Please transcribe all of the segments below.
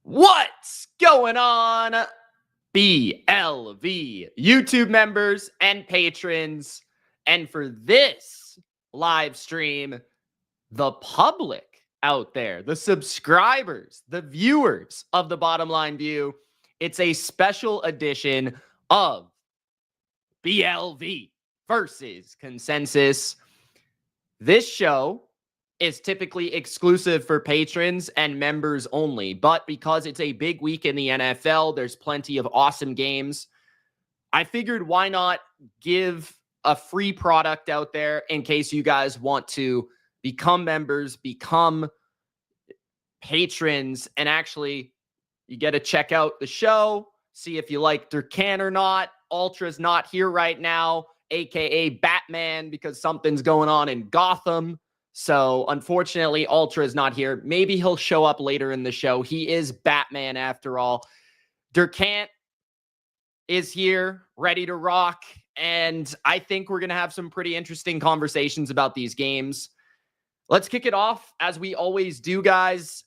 What's going on, BLV YouTube members and patrons? And for this live stream, the public out there, the subscribers, the viewers of the Bottom Line View, it's a special edition of BLV versus Consensus. This show is typically exclusive for patrons and members only, but because it's a big week in the NFL, there's plenty of awesome games. I figured why not give a free product out there in case you guys want to become members, become patrons, and actually you get to check out the show, see if you like Durcan or not. Ultra's not here right now, aka Batman, because something's going on in Gotham. So unfortunately, Ultra is not here. Maybe he'll show up later in the show. He is Batman after all. Durkant is here, ready to rock. And I think we're going to have some pretty interesting conversations about these games. Let's kick it off as we always do, guys.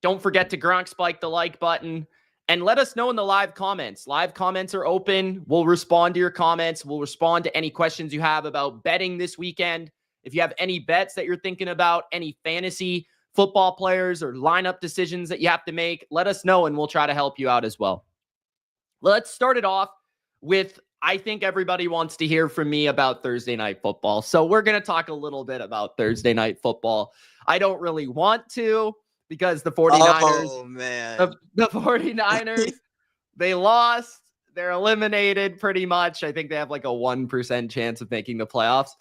Don't forget to Gronk spike the like button and let us know in the live comments. Live comments are open. We'll respond to your comments. We'll respond to any questions you have about betting this weekend. If you have any bets that you're thinking about, any fantasy football players or lineup decisions that you have to make, let us know and we'll try to help you out as well. Let's start it off with, I think everybody wants to hear from me about Thursday Night Football. So we're going to talk a little bit about Thursday Night Football. I don't really want to because the 49ers, the 49ers, they lost. They're eliminated pretty much. I think they have like a 1% chance of making the playoffs.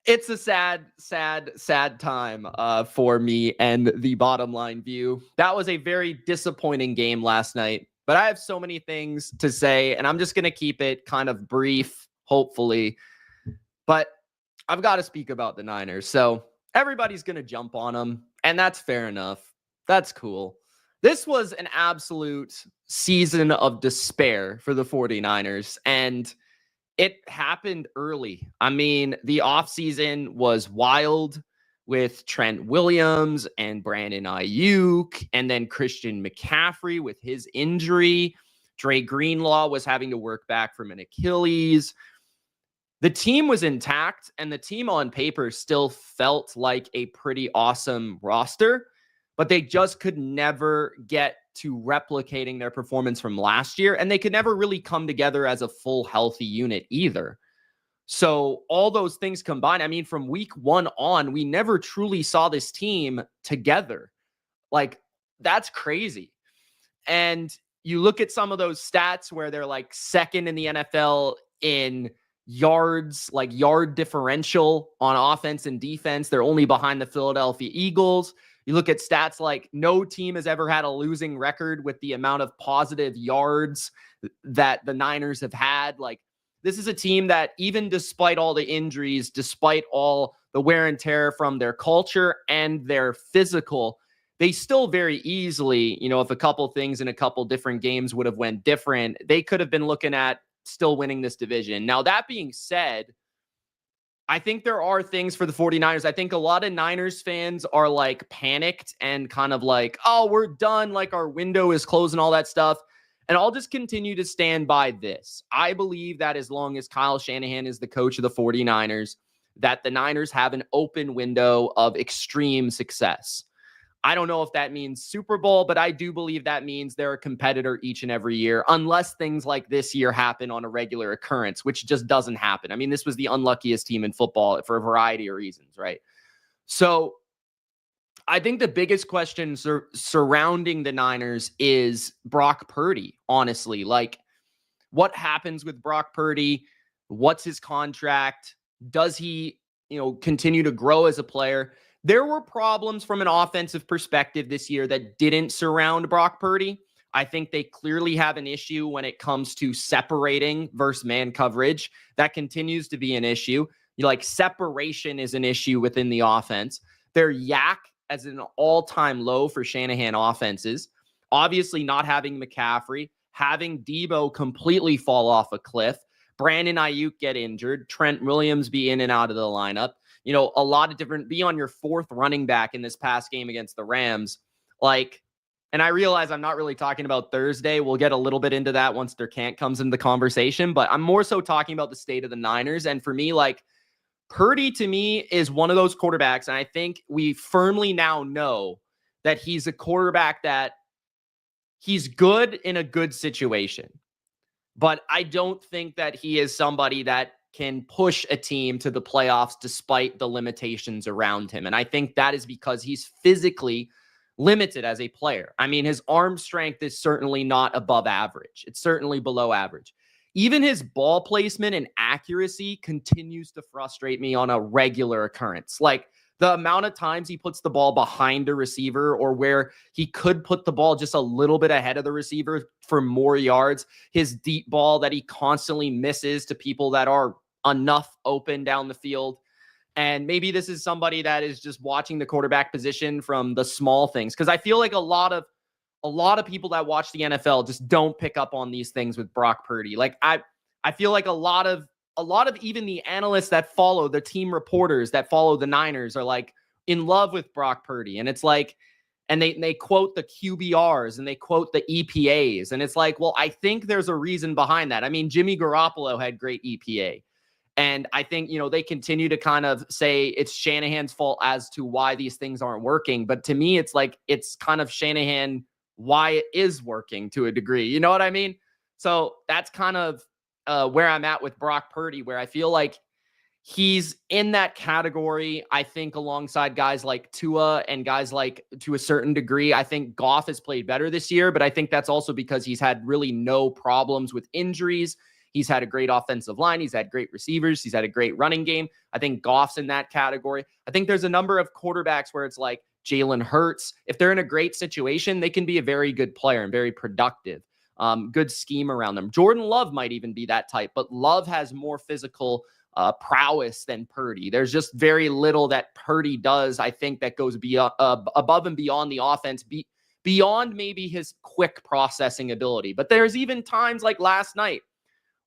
It's a sad time for me and the Bottom Line View. That was a very disappointing game last night, but I have so many things to say, and I'm just going to keep it kind of brief, hopefully. But I've got to speak about the Niners. So everybody's going to jump on them, and that's fair enough. That's cool. This was an absolute season of despair for the 49ers, and it happened early. I mean, the offseason was wild with Trent Williams and Brandon Ayuk, and then Christian McCaffrey with his injury. Dre Greenlaw was having to work back from an Achilles. The team was intact, and the team on paper still felt like a pretty awesome roster, but they just could never get to replicating their performance from last year, and they could never really come together as a full healthy unit either. So all those things combined, I mean, from week one on, we never truly saw this team together. Like, that's crazy. And you look at some of those stats where they're like second in the NFL in yards, like yard differential on offense and defense. They're only behind the Philadelphia Eagles. You look at stats like no team has ever had a losing record with the amount of positive yards that the Niners have had. Like, this is a team that, even despite all the injuries, despite all the wear and tear from their culture and their physical, they still very easily, you know, if a couple things in a couple different games would have went different, they could have been looking at still winning this division. Now, that being said, I think there are things for the 49ers. I think a lot of Niners fans are like panicked and kind of like, oh, we're done. Like, our window is closed and all that stuff. And I'll just continue to stand by this. I believe that as long as Kyle Shanahan is the coach of the 49ers, that the Niners have an open window of extreme success. I don't know if that means Super Bowl, but I do believe that means they're a competitor each and every year, unless things like this year happen on a regular occurrence, which just doesn't happen. I mean, this was the unluckiest team in football for a variety of reasons, right? So I think the biggest question surrounding the Niners is Brock Purdy, honestly. Like, what happens with Brock Purdy? What's his contract? Does he, continue to grow as a player? There were problems from an offensive perspective this year that didn't surround Brock Purdy. I think they clearly have an issue when it comes to separating versus man coverage. That continues to be an issue. Separation is an issue within the offense. Their yak as an all-time low for Shanahan offenses. Obviously not having McCaffrey, having Debo completely fall off a cliff, Brandon Ayuk get injured, Trent Williams be in and out of the lineup. A lot of different, be on your fourth running back in this past game against the Rams. Like, And I realize I'm not really talking about Thursday. We'll get a little bit into that once their can't comes into the conversation, but I'm more so talking about the state of the Niners. And for me, like, Purdy to me is one of those quarterbacks, and I think we firmly now know that he's a quarterback that he's good in a good situation. But I don't think that he is somebody that can push a team to the playoffs despite the limitations around him. And I think that is because he's physically limited as a player. I mean, his arm strength is certainly not above average. It's certainly below average. Even his ball placement and accuracy continues to frustrate me on a regular occurrence. Like, the amount of times he puts the ball behind a receiver, or where he could put the ball just a little bit ahead of the receiver for more yards, his deep ball that he constantly misses to people that are enough open down the field. And maybe this is somebody that is just watching the quarterback position from the small things, because I feel like a lot of people that watch the NFL just don't pick up on these things with Brock Purdy. Like, I feel like a lot of even the analysts that follow, the team reporters that follow the Niners, are like in love with Brock Purdy. And it's like, and they quote the QBRs and they quote the EPAs. And it's like, well, I think there's a reason behind that. I mean, Jimmy Garoppolo had great EPA. And I think, they continue to kind of say it's Shanahan's fault as to why these things aren't working. But to me, it's like, it's kind of Shanahan why it is working to a degree. You know what I mean? So that's kind of where I'm at with Brock Purdy, where I feel like he's in that category. I think alongside guys like Tua and guys like, to a certain degree, I think Goff has played better this year, but I think that's also because he's had really no problems with injuries. He's had a great offensive line. He's had great receivers. He's had a great running game. I think Goff's in that category. I think there's a number of quarterbacks where it's like Jalen Hurts. If they're in a great situation, they can be a very good player and very productive. Good scheme around them. Jordan Love might even be that type, but Love has more physical prowess than Purdy. There's just very little that Purdy does, I think, that goes above and beyond the offense, beyond maybe his quick processing ability. But there's even times like last night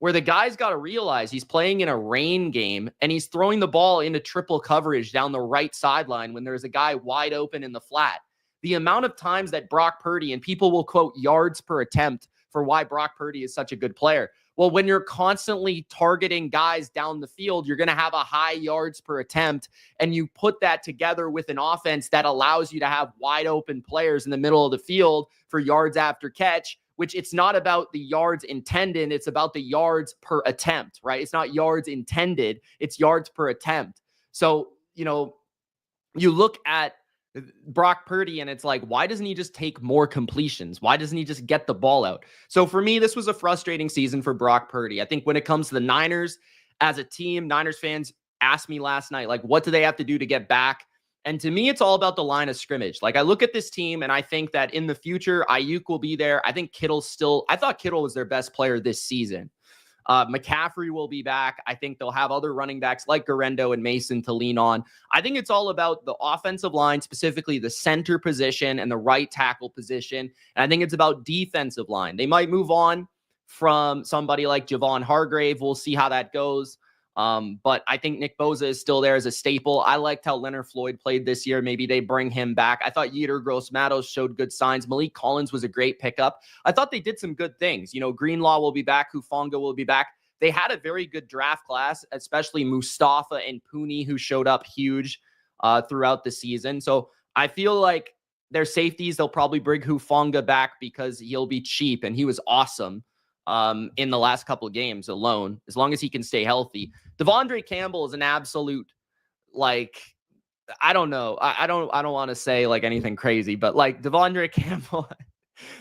where the guy's got to realize he's playing in a rain game and he's throwing the ball into triple coverage down the right sideline when there's a guy wide open in the flat. The amount of times that Brock Purdy, and people will quote yards per attempt for why Brock Purdy is such a good player. Well, when you're constantly targeting guys down the field, you're going to have a high yards per attempt. And you put that together with an offense that allows you to have wide open players in the middle of the field for yards after catch, which it's not about the yards intended. It's about the yards per attempt, right? It's not yards intended. It's yards per attempt. So, you look at Brock Purdy and it's like, why doesn't he just take more completions? Why doesn't he just get the ball out? So for me, this was a frustrating season for Brock Purdy. I think when it comes to the Niners as a team, Niners fans asked me last night, like, what do they have to do to get back? And to me, it's all about the line of scrimmage. Like, I look at this team and I think that in the future, Ayuk will be there. I think I thought Kittle was their best player this season. McCaffrey will be back. I think they'll have other running backs like Garendo and Mason to lean on. I think it's all about the offensive line, specifically the center position and the right tackle position. And I think it's about defensive line. They might move on from somebody like Javon Hargrave. We'll see how that goes. But I think Nick Bosa is still there as a staple. I liked how Leonard Floyd played this year. Maybe they bring him back. I thought Yetur Gross-Matos showed good signs. Malik Collins was a great pickup. I thought they did some good things. Greenlaw will be back. Hufanga will be back. They had a very good draft class, especially Mustafa and Pooney, who showed up huge throughout the season. So I feel like their safeties, they'll probably bring Hufanga back because he'll be cheap, and he was awesome in the last couple of games alone, as long as he can stay healthy. Devondre Campbell is an absolute, like, I don't know. I don't want to say like anything crazy, but like Devondre Campbell,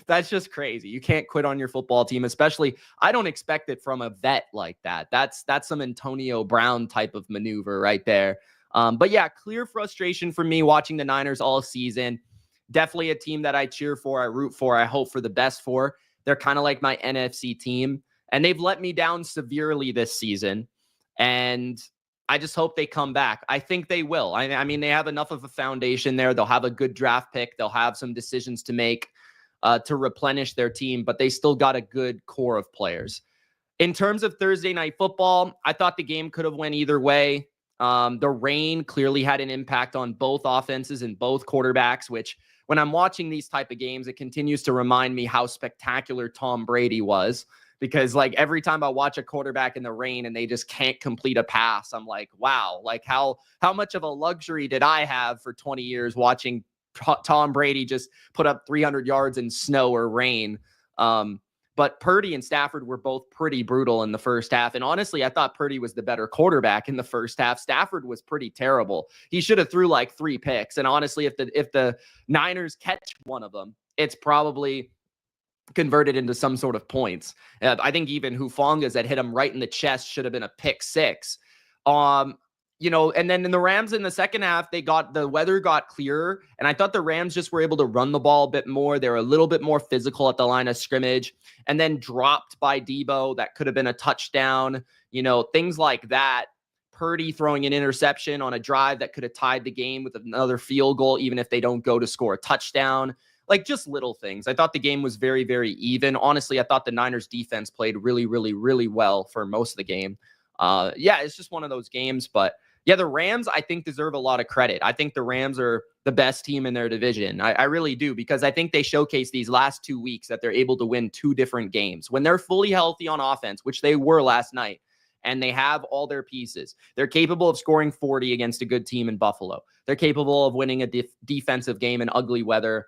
that's just crazy. You can't quit on your football team, especially, I don't expect it from a vet like that. That's some Antonio Brown type of maneuver right there. But yeah, clear frustration for me watching the Niners all season. Definitely a team that I cheer for, I root for, I hope for the best for. They're kind of like my NFC team, and they've let me down severely this season. And I just hope they come back. I think they will. I mean, they have enough of a foundation there. They'll have a good draft pick. They'll have some decisions to make to replenish their team, but they still got a good core of players. In terms of Thursday Night Football, I thought the game could have went either way. The rain clearly had an impact on both offenses and both quarterbacks, which when I'm watching these type of games, it continues to remind me how spectacular Tom Brady was. Because like every time I watch a quarterback in the rain and they just can't complete a pass, I'm like, wow, like how much of a luxury did I have for 20 years watching Tom Brady just put up 300 yards in snow or rain? But Purdy and Stafford were both pretty brutal in the first half. And honestly, I thought Purdy was the better quarterback in the first half. Stafford was pretty terrible. He should have threw like 3 picks. And honestly, if the Niners catch one of them, it's probably converted into some sort of points. I think even Hufangas that hit him right in the chest should have been a pick 6. And then in the Rams in the second half, the weather got clearer, and I thought the Rams just were able to run the ball a bit more. They were a little bit more physical at the line of scrimmage, and then dropped by Debo. That could have been a touchdown, things like that. Purdy throwing an interception on a drive that could have tied the game with another field goal, even if they don't go to score a touchdown. Like just little things. I thought the game was very, very even. Honestly, I thought the Niners defense played really, really, really well for most of the game. It's just one of those games. But yeah, the Rams, I think, deserve a lot of credit. I think the Rams are the best team in their division. I really do, because I think they showcased these last 2 weeks that they're able to win 2 different games. When they're fully healthy on offense, which they were last night, and they have all their pieces, they're capable of scoring 40 against a good team in Buffalo. They're capable of winning a defensive game in ugly weather.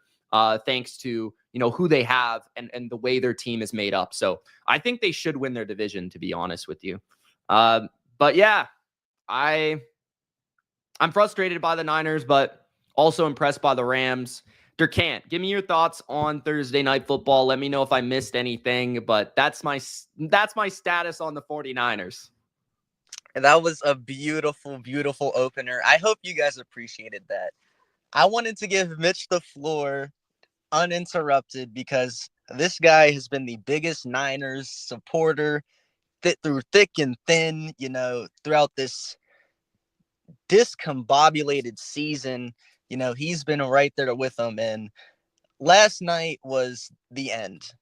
Thanks to, who they have and the way their team is made up. So I think they should win their division, to be honest with you. But yeah, I'm frustrated by the Niners, but also impressed by the Rams. Durkant, give me your thoughts on Thursday Night Football. Let me know if I missed anything, but that's my status on the 49ers. And that was a beautiful, beautiful opener. I hope you guys appreciated that. I wanted to give Mitch the floor uninterrupted because this guy has been the biggest Niners supporter through thick and thin, throughout this discombobulated season. He's been right there with them. And last night was the end,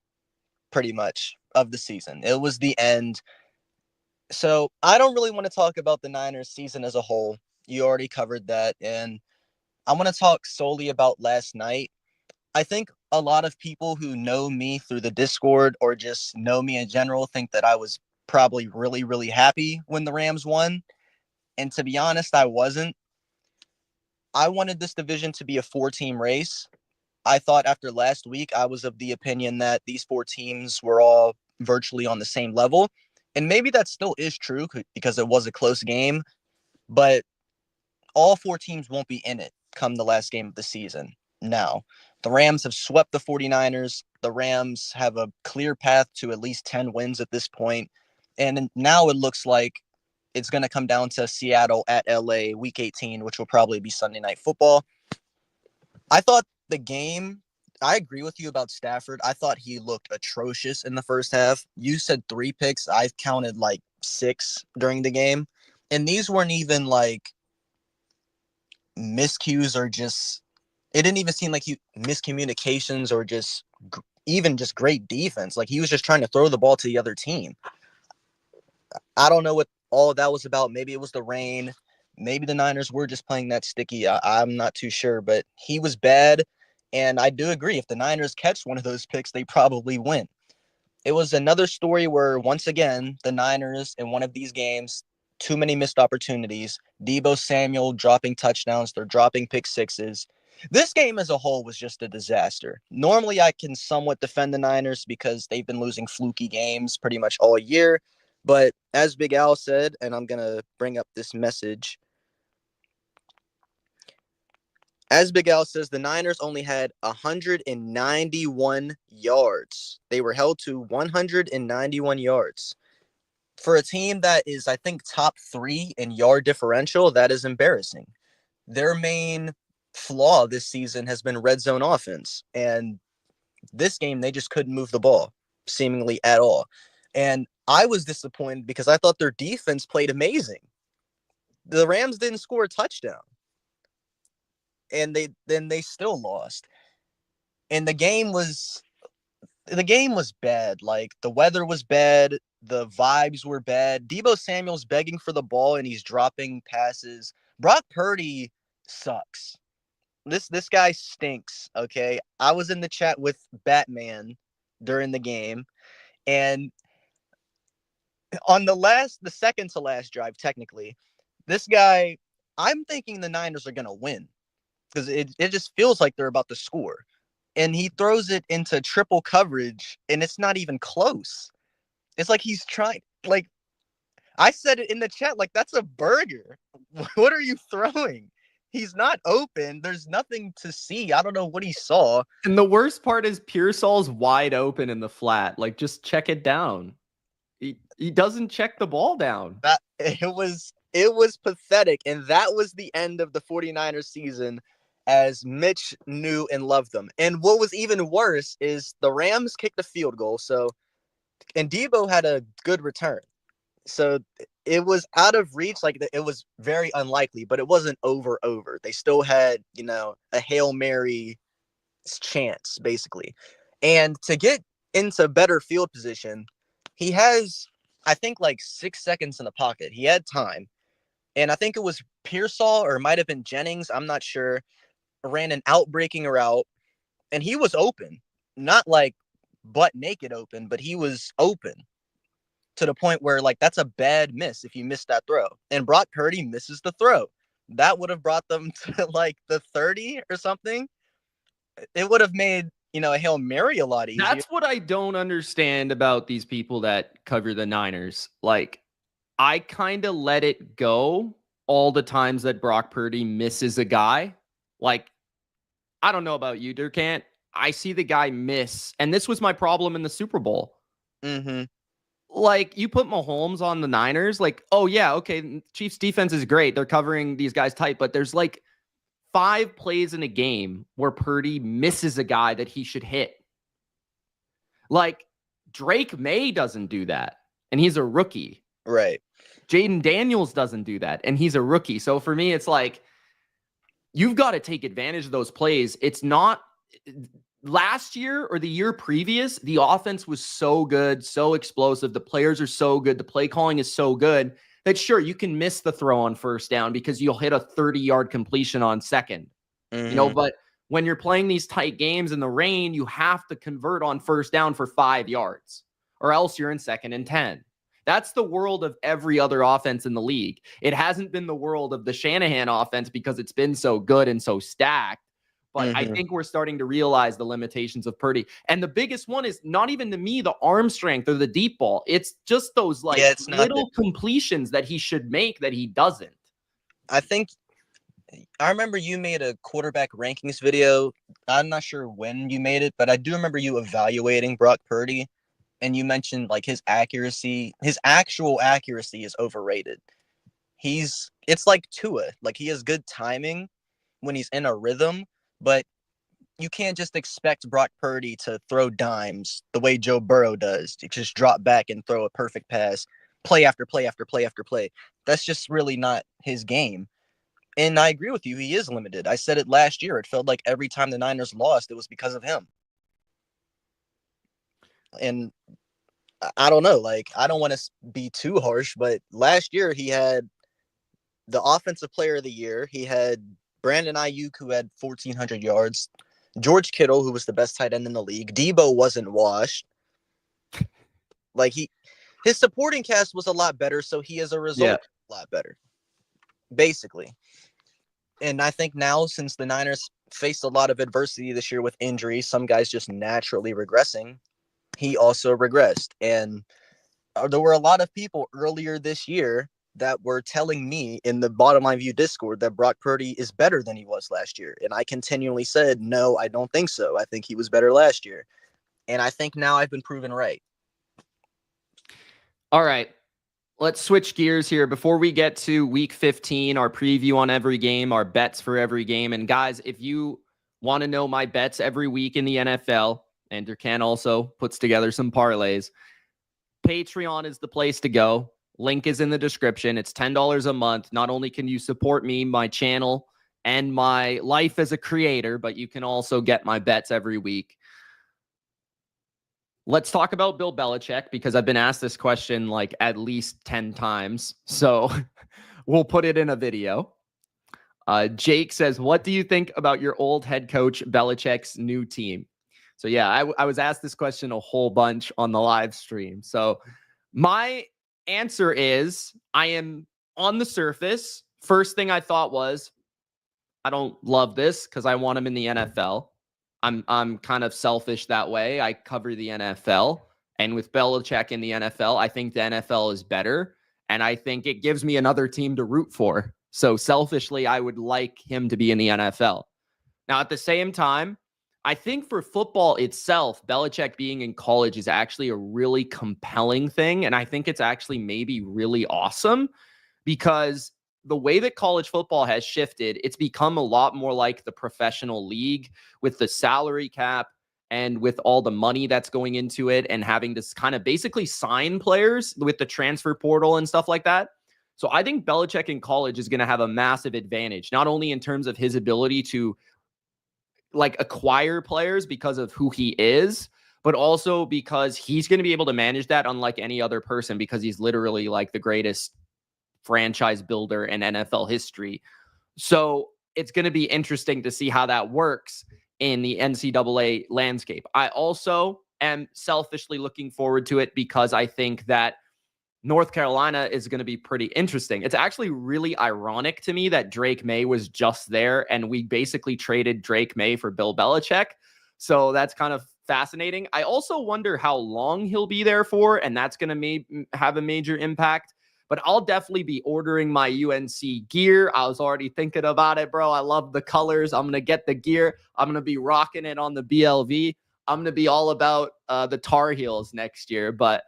pretty much, of the season. It was the end. So I don't really want to talk about the Niners season as a whole. You already covered that. And I want to talk solely about last night. I think a lot of people who know me through the Discord or just know me in general think that I was probably really, really happy when the Rams won. And to be honest, I wasn't. I wanted this division to be a 4-team race. I thought after last week, I was of the opinion that these 4 teams were all virtually on the same level. And maybe that still is true because it was a close game. But all 4 teams won't be in it come the last game of the season. Now, the Rams have swept the 49ers. The Rams have a clear path to at least 10 wins at this point. And now it looks like it's going to come down to Seattle at LA week 18, which will probably be Sunday Night Football. I thought the game, I agree with you about Stafford. I thought he looked atrocious in the first half. You said 3 picks. I've counted like 6 during the game. And these weren't even like miscues or just, it didn't even seem like miscommunications or just even just great defense. Like he was just trying to throw the ball to the other team. I don't know what all of that was about. Maybe it was the rain. Maybe the Niners were just playing that sticky. I'm not too sure, but he was bad. And I do agree. If the Niners catch one of those picks, they probably win. It was another story where, once again, the Niners in one of these games, too many missed opportunities. Deebo Samuel dropping touchdowns. They're dropping pick 6s. This game as a whole was just a disaster. Normally, I can somewhat defend the Niners because they've been losing fluky games pretty much all year. But as Big Al said, and I'm going to bring up this message. As Big Al says, the Niners only had 191 yards. They were held to 191 yards. For a team that is, I think, top 3 in yard differential, that is embarrassing. Their main flaw this season has been red zone offense. And this game, they just couldn't move the ball, seemingly at all. And I was disappointed because I thought their defense played amazing. The Rams didn't score a touchdown. And they still lost. And the game was bad. Like the weather was bad, the vibes were bad. Deebo Samuel's begging for the ball and he's dropping passes. Brock Purdy sucks. This guy stinks, okay? I was in the chat with Batman during the game, and on the second to last drive, technically, this guy, I'm thinking the Niners are gonna win because it just feels like they're about to score. And he throws it into triple coverage, and it's not even close. It's like he's trying, like, I said it in the chat, like, that's a burger. What are you throwing? He's not open. There's nothing to see. I don't know what he saw. And the worst part is Pearsall's wide open in the flat. Like, just check it down. He doesn't check the ball down. It was pathetic. And that was the end of the 49ers season as Mitch knew and loved them. And what was even worse is the Rams kicked a field goal. And Debo had a good return. So it was out of reach. Like, it was very unlikely, but it wasn't over. They still had, a Hail Mary chance, basically. And to get into better field position, he has, I think, like 6 seconds in the pocket. He had time. And I think it was Pearsall, or it might have been Jennings, I'm not sure, ran an out-breaking route, and he was open. Not like butt naked open, but he was open to the point where, like, that's a bad miss if you miss that throw. And Brock Purdy misses the throw. That would have brought them to like the 30 or something. It would have made, a Hail Mary a lot easier. That's what I don't understand about these people that cover the Niners. Like, I kind of let it go all the times that Brock Purdy misses a guy. Like, I don't know about you, Durkant. I see the guy miss. And this was my problem in the Super Bowl. Mm-hmm. Like, you put Mahomes on the Niners, like, oh, yeah, okay, Chiefs defense is great. They're covering these guys tight, but there's like 5 plays in a game where Purdy misses a guy that he should hit. Like, Drake May doesn't do that, and he's a rookie. Right. Jaden Daniels doesn't do that, and he's a rookie. So for me, it's like, you've got to take advantage of those plays. It's not... Last year or the year previous, the offense was so good, so explosive. The players are so good. The play calling is so good that, sure, you can miss the throw on first down because you'll hit a 30-yard completion on second. Mm-hmm. But when you're playing these tight games in the rain, you have to convert on first down for 5 yards, or else you're in 2nd and 10. That's the world of every other offense in the league. It hasn't been the world of the Shanahan offense because it's been so good and so stacked. But I think we're starting to realize the limitations of Purdy. And the biggest one is not even, to me, the arm strength or the deep ball. It's just those little completions that he should make that he doesn't. I remember you made a quarterback rankings video. I'm not sure when you made it, but I do remember you evaluating Brock Purdy. And you mentioned like his accuracy, his actual accuracy is overrated. It's like Tua. Like, he has good timing when he's in a rhythm. But you can't just expect Brock Purdy to throw dimes the way Joe Burrow does, to just drop back and throw a perfect pass, play after play after play after play. That's just really not his game. And I agree with you. He is limited. I said it last year. It felt like every time the Niners lost, it was because of him. And I don't know. Like, I don't want to be too harsh, but last year he had the Offensive Player of the Year. He had Brandon Ayuk, who had 1,400 yards. George Kittle, who was the best tight end in the league. Debo wasn't washed. Like, his supporting cast was a lot better, so he, as a result, a lot better, basically. And I think now, since the Niners faced a lot of adversity this year with injuries, some guys just naturally regressing, he also regressed. And there were a lot of people earlier this year that were telling me in the Bottom Line View Discord that Brock Purdy is better than he was last year. And I continually said, no, I don't think so. I think he was better last year. And I think now I've been proven right. All right. Let's switch gears here before we get to week 15, our preview on every game, our bets for every game. And guys, if you want to know my bets every week in the NFL, and Durkant also puts together some parlays, Patreon is the place to go. Link is in the description. It's $10 a month. Not only can you support me, my channel, and my life as a creator, but you can also get my bets every week. Let's talk about Bill Belichick, because I've been asked this question like at least 10 times. So we'll put it in a video. Jake says, what do you think about your old head coach Belichick's new team? So yeah, I was asked this question a whole bunch on the live stream. So my answer is, I am on the surface. First thing I thought was, I don't love this because I want him in the NFL. I'm kind of selfish that way. I cover the NFL, and with Belichick in the NFL, I think the NFL is better, and I think it gives me another team to root for. So selfishly, I would like him to be in the NFL. Now, at the same time, I think for football itself, Belichick being in college is actually a really compelling thing, and I think it's actually maybe really awesome because the way that college football has shifted, it's become a lot more like the professional league with the salary cap and with all the money that's going into it and having to kind of basically sign players with the transfer portal and stuff like that. So I think Belichick in college is going to have a massive advantage, not only in terms of his ability to like acquire players because of who he is, but also because he's going to be able to manage that unlike any other person because he's literally like the greatest franchise builder in NFL history. So it's going to be interesting to see how that works in the NCAA landscape. I also am selfishly looking forward to it because I think that North Carolina is going to be pretty interesting. It's actually really ironic to me that Drake May was just there and we basically traded Drake May for Bill Belichick. So that's kind of fascinating. I also wonder how long he'll be there for, and that's going to have a major impact. But I'll definitely be ordering my UNC gear. I was already thinking about it, bro. I love the colors. I'm going to get the gear. I'm going to be rocking it on the BLV. I'm going to be all about the Tar Heels next year. But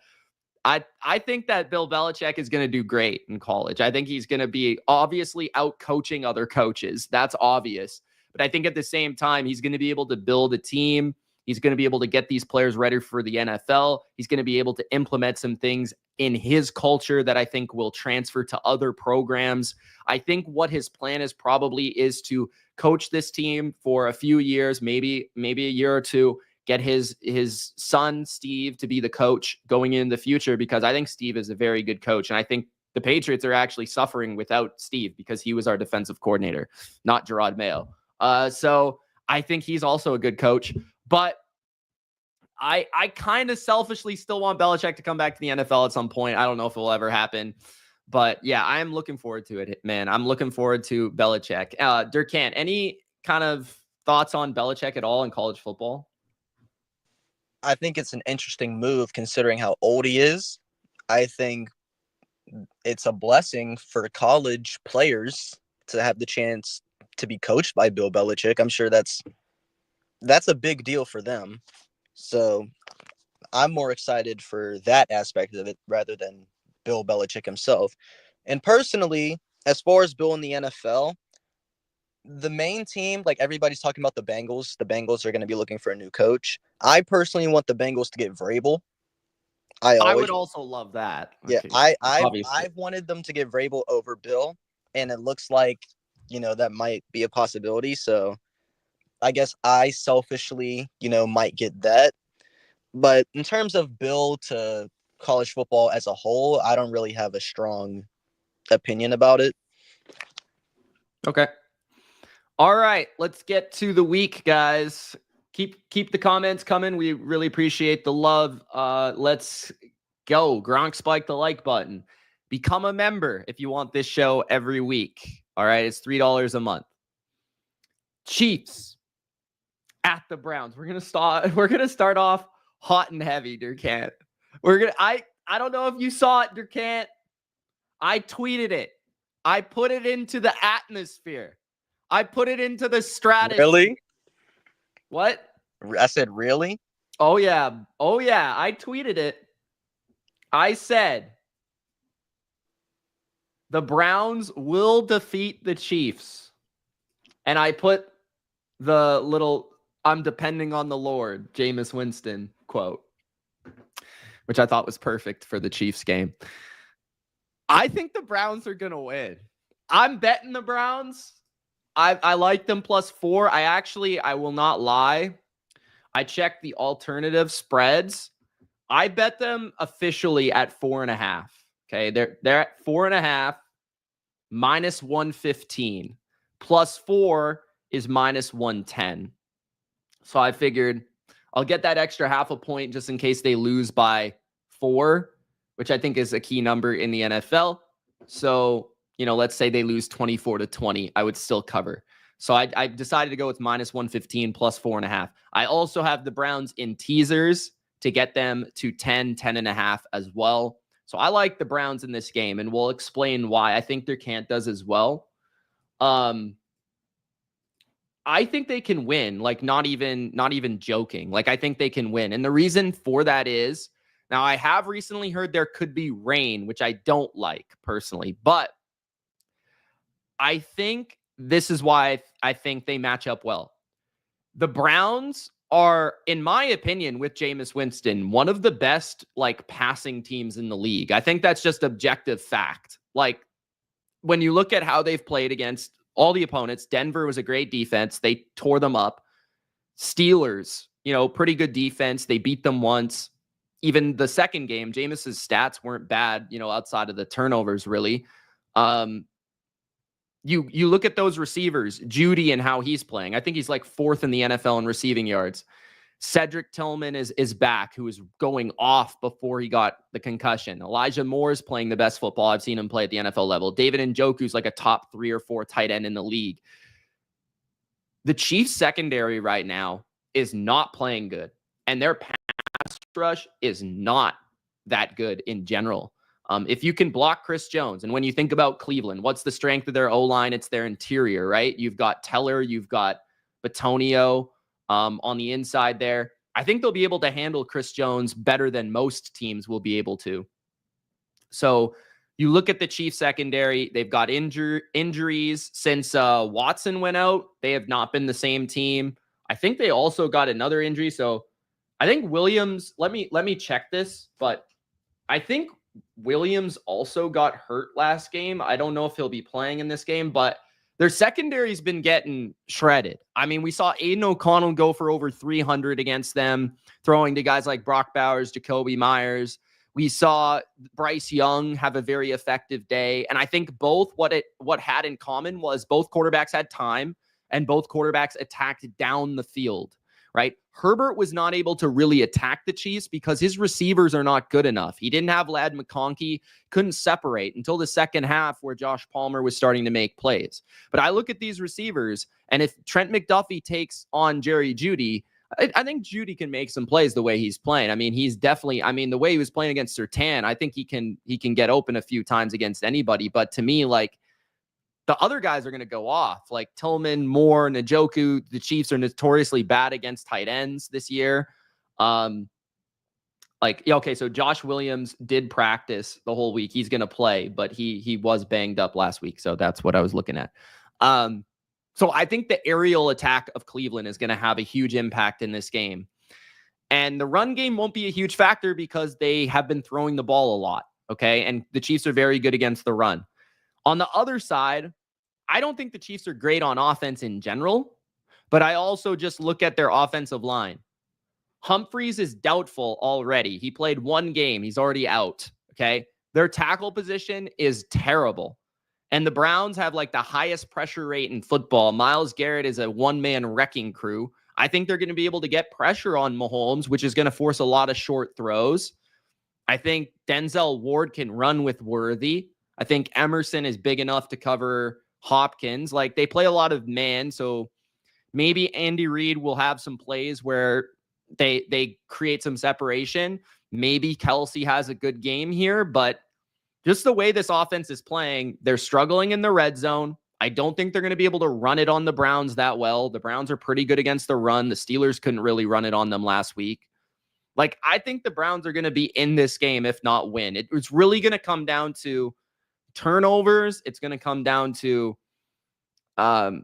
I think that Bill Belichick is going to do great in college. I think he's going to be obviously out coaching other coaches. That's obvious. But I think at the same time, he's going to be able to build a team. He's going to be able to get these players ready for the NFL. He's going to be able to implement some things in his culture that I think will transfer to other programs. I think what his plan is probably is to coach this team for a few years, maybe a year or two, get his son, Steve, to be the coach going in the future, because I think Steve is a very good coach. And I think the Patriots are actually suffering without Steve because he was our defensive coordinator, not Gerard Mayo. So I think he's also a good coach. But I kind of selfishly still want Belichick to come back to the NFL at some point. I don't know if it will ever happen. But yeah, I am looking forward to it, man. I'm looking forward to Belichick. Durkant, any kind of thoughts on Belichick at all in college football? I think it's an interesting move considering how old he is. I think it's a blessing for college players to have the chance to be coached by Bill Belichick. I'm sure that's a big deal for them. So I'm more excited for that aspect of it rather than Bill Belichick himself. And personally, as far as Bill in the NFL, the main team, like everybody's talking about the Bengals. The Bengals are going to be looking for a new coach. I personally want the Bengals to get Vrabel. I would also love that. Yeah, Okay. I've wanted them to get Vrabel over Bill, and it looks like, that might be a possibility. So I guess I selfishly, might get that. But in terms of Bill to college football as a whole, I don't really have a strong opinion about it. Okay. All right, let's get to the week, guys. Keep the comments coming. We really appreciate the love. Let's go. Gronk spike the like button. Become a member if you want this show every week. All right, it's $3 a month. Chiefs at the Browns. We're gonna start off hot and heavy, Durkant. I don't know if you saw it, Durkant. I tweeted it. I put it into the atmosphere. I put it into the stratosphere. Really? What? I said, really? Oh, yeah. I tweeted it. I said, the Browns will defeat the Chiefs. And I put the little, I'm depending on the Lord, Jameis Winston quote, which I thought was perfect for the Chiefs game. I think the Browns are going to win. I'm betting the Browns. I like them +4. I will not lie. I checked the alternative spreads. I bet them officially at 4.5. Okay. They're at 4.5 -115. +4 is -110. So I figured I'll get that extra half a point just in case they lose by 4, which I think is a key number in the NFL. So, let's say they lose 24-20, I would still cover. So I decided to go with -115 +4.5. I also have the Browns in teasers to get them to 10.5 as well. So I like the Browns in this game, and we'll explain why. I think their Cant does as well. I think they can win, like not even joking. Like I think they can win. And the reason for that is, now I have recently heard there could be rain, which I don't like personally, but I think this is why I think they match up well. The Browns are, in my opinion, with Jameis Winston, one of the best like passing teams in the league. I think that's just objective fact. Like when you look at how they've played against all the opponents, Denver was a great defense. They tore them up. Steelers, pretty good defense. They beat them once. Even the second game, Jameis's stats weren't bad, outside of the turnovers, really. You look at those receivers, Judy and how he's playing. I think he's like 4th in the NFL in receiving yards. Cedric Tillman is back, who was going off before he got the concussion. Elijah Moore is playing the best football I've seen him play at the NFL level. David Njoku's like a top 3 or 4 tight end in the league. The Chiefs secondary right now is not playing good, and their pass rush is not that good in general. If you can block Chris Jones, and when you think about Cleveland, what's the strength of their O-line? It's their interior, right? You've got Teller, you've got Batonio on the inside there. I think they'll be able to handle Chris Jones better than most teams will be able to. So you look at the Chiefs secondary, they've got injuries since Watson went out. They have not been the same team. I think they also got another injury. So I think Williams, let me check this, but I think Williams also got hurt last game. I don't know if he'll be playing in this game, but their secondary's been getting shredded. I mean, we saw Aiden O'Connell go for over 300 against them, throwing to guys like Brock Bowers, Jacoby Myers. We saw Bryce Young have a very effective day. And I think both what had in common was both quarterbacks had time and both quarterbacks attacked down the field, right? Herbert was not able to really attack the Chiefs because his receivers are not good enough. He didn't have Ladd McConkey, couldn't separate until the second half where Josh Palmer was starting to make plays. But I look at these receivers, and if Trent McDuffie takes on Jerry Jeudy, I think Jeudy can make some plays the way he's playing. I mean, he's definitely, the way he was playing against Surtain, I think he can get open a few times against anybody. But to me, like, the other guys are going to go off, like Tillman, Moore, Njoku. The Chiefs are notoriously bad against tight ends this year. So Josh Williams did practice the whole week. He's going to play, but he was banged up last week. So that's what I was looking at. So I think the aerial attack of Cleveland is going to have a huge impact in this game. And the run game won't be a huge factor because they have been throwing the ball a lot. Okay. And the Chiefs are very good against the run. On the other side, I don't think the Chiefs are great on offense in general, but I also just look at their offensive line. Humphreys is doubtful already. He played one game. He's already out. Okay. Their tackle position is terrible. And the Browns have like the highest pressure rate in football. Myles Garrett is a one-man wrecking crew. I think they're going to be able to get pressure on Mahomes, which is going to force a lot of short throws. I think Denzel Ward can run with Worthy. I think Emerson is big enough to cover Hopkins. Like, they play a lot of man, so maybe Andy Reid will have some plays where they create some separation. Maybe Kelsey has a good game here, but just the way this offense is playing, they're struggling in the red zone. I don't think they're going to be able to run it on the Browns that well. The Browns are pretty good against the run. The Steelers couldn't really run it on them last week. Like, I think the Browns are going to be in this game, if not win. It's really going to come down to turnovers. It's going to come down to, I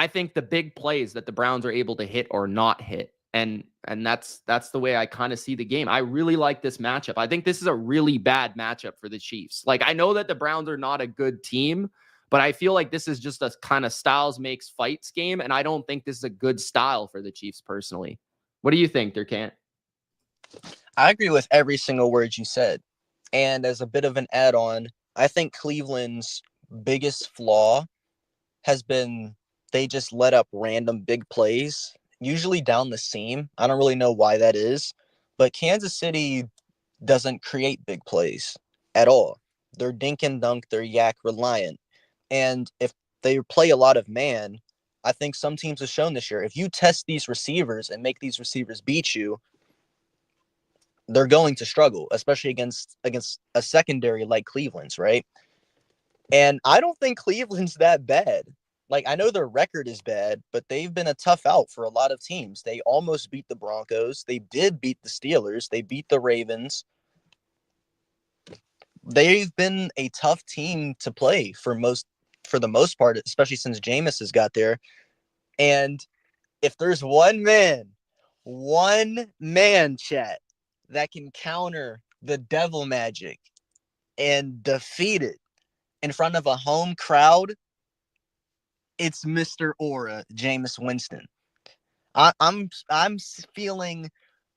think the big plays that the Browns are able to hit or not hit. And that's the way I kind of see the game. I really like this matchup. I think this is a really bad matchup for the Chiefs. Like, I know that the Browns are not a good team, but I feel like this is just a kind of styles makes fights game. And I don't think this is a good style for the Chiefs personally. What do you think, Durkant? I agree with every single word you said. And as a bit of an add-on, I think Cleveland's biggest flaw has been they just let up random big plays, usually down the seam. I don't really know why that is, but Kansas City doesn't create big plays at all. They're dink and dunk, they're yak reliant. And if they play a lot of man, I think some teams have shown this year, if you test these receivers and make these receivers beat you, they're going to struggle, especially against a secondary like Cleveland's, right? And I don't think Cleveland's that bad. Like, I know their record is bad, but they've been a tough out for a lot of teams. They almost beat the Broncos. They did beat the Steelers. They beat the Ravens. They've been a tough team to play for the most part, especially since Jameis has got there. And if there's one man, chat, that can counter the devil magic and defeat it in front of a home crowd, it's Mr. Aura, Jameis Winston. I'm feeling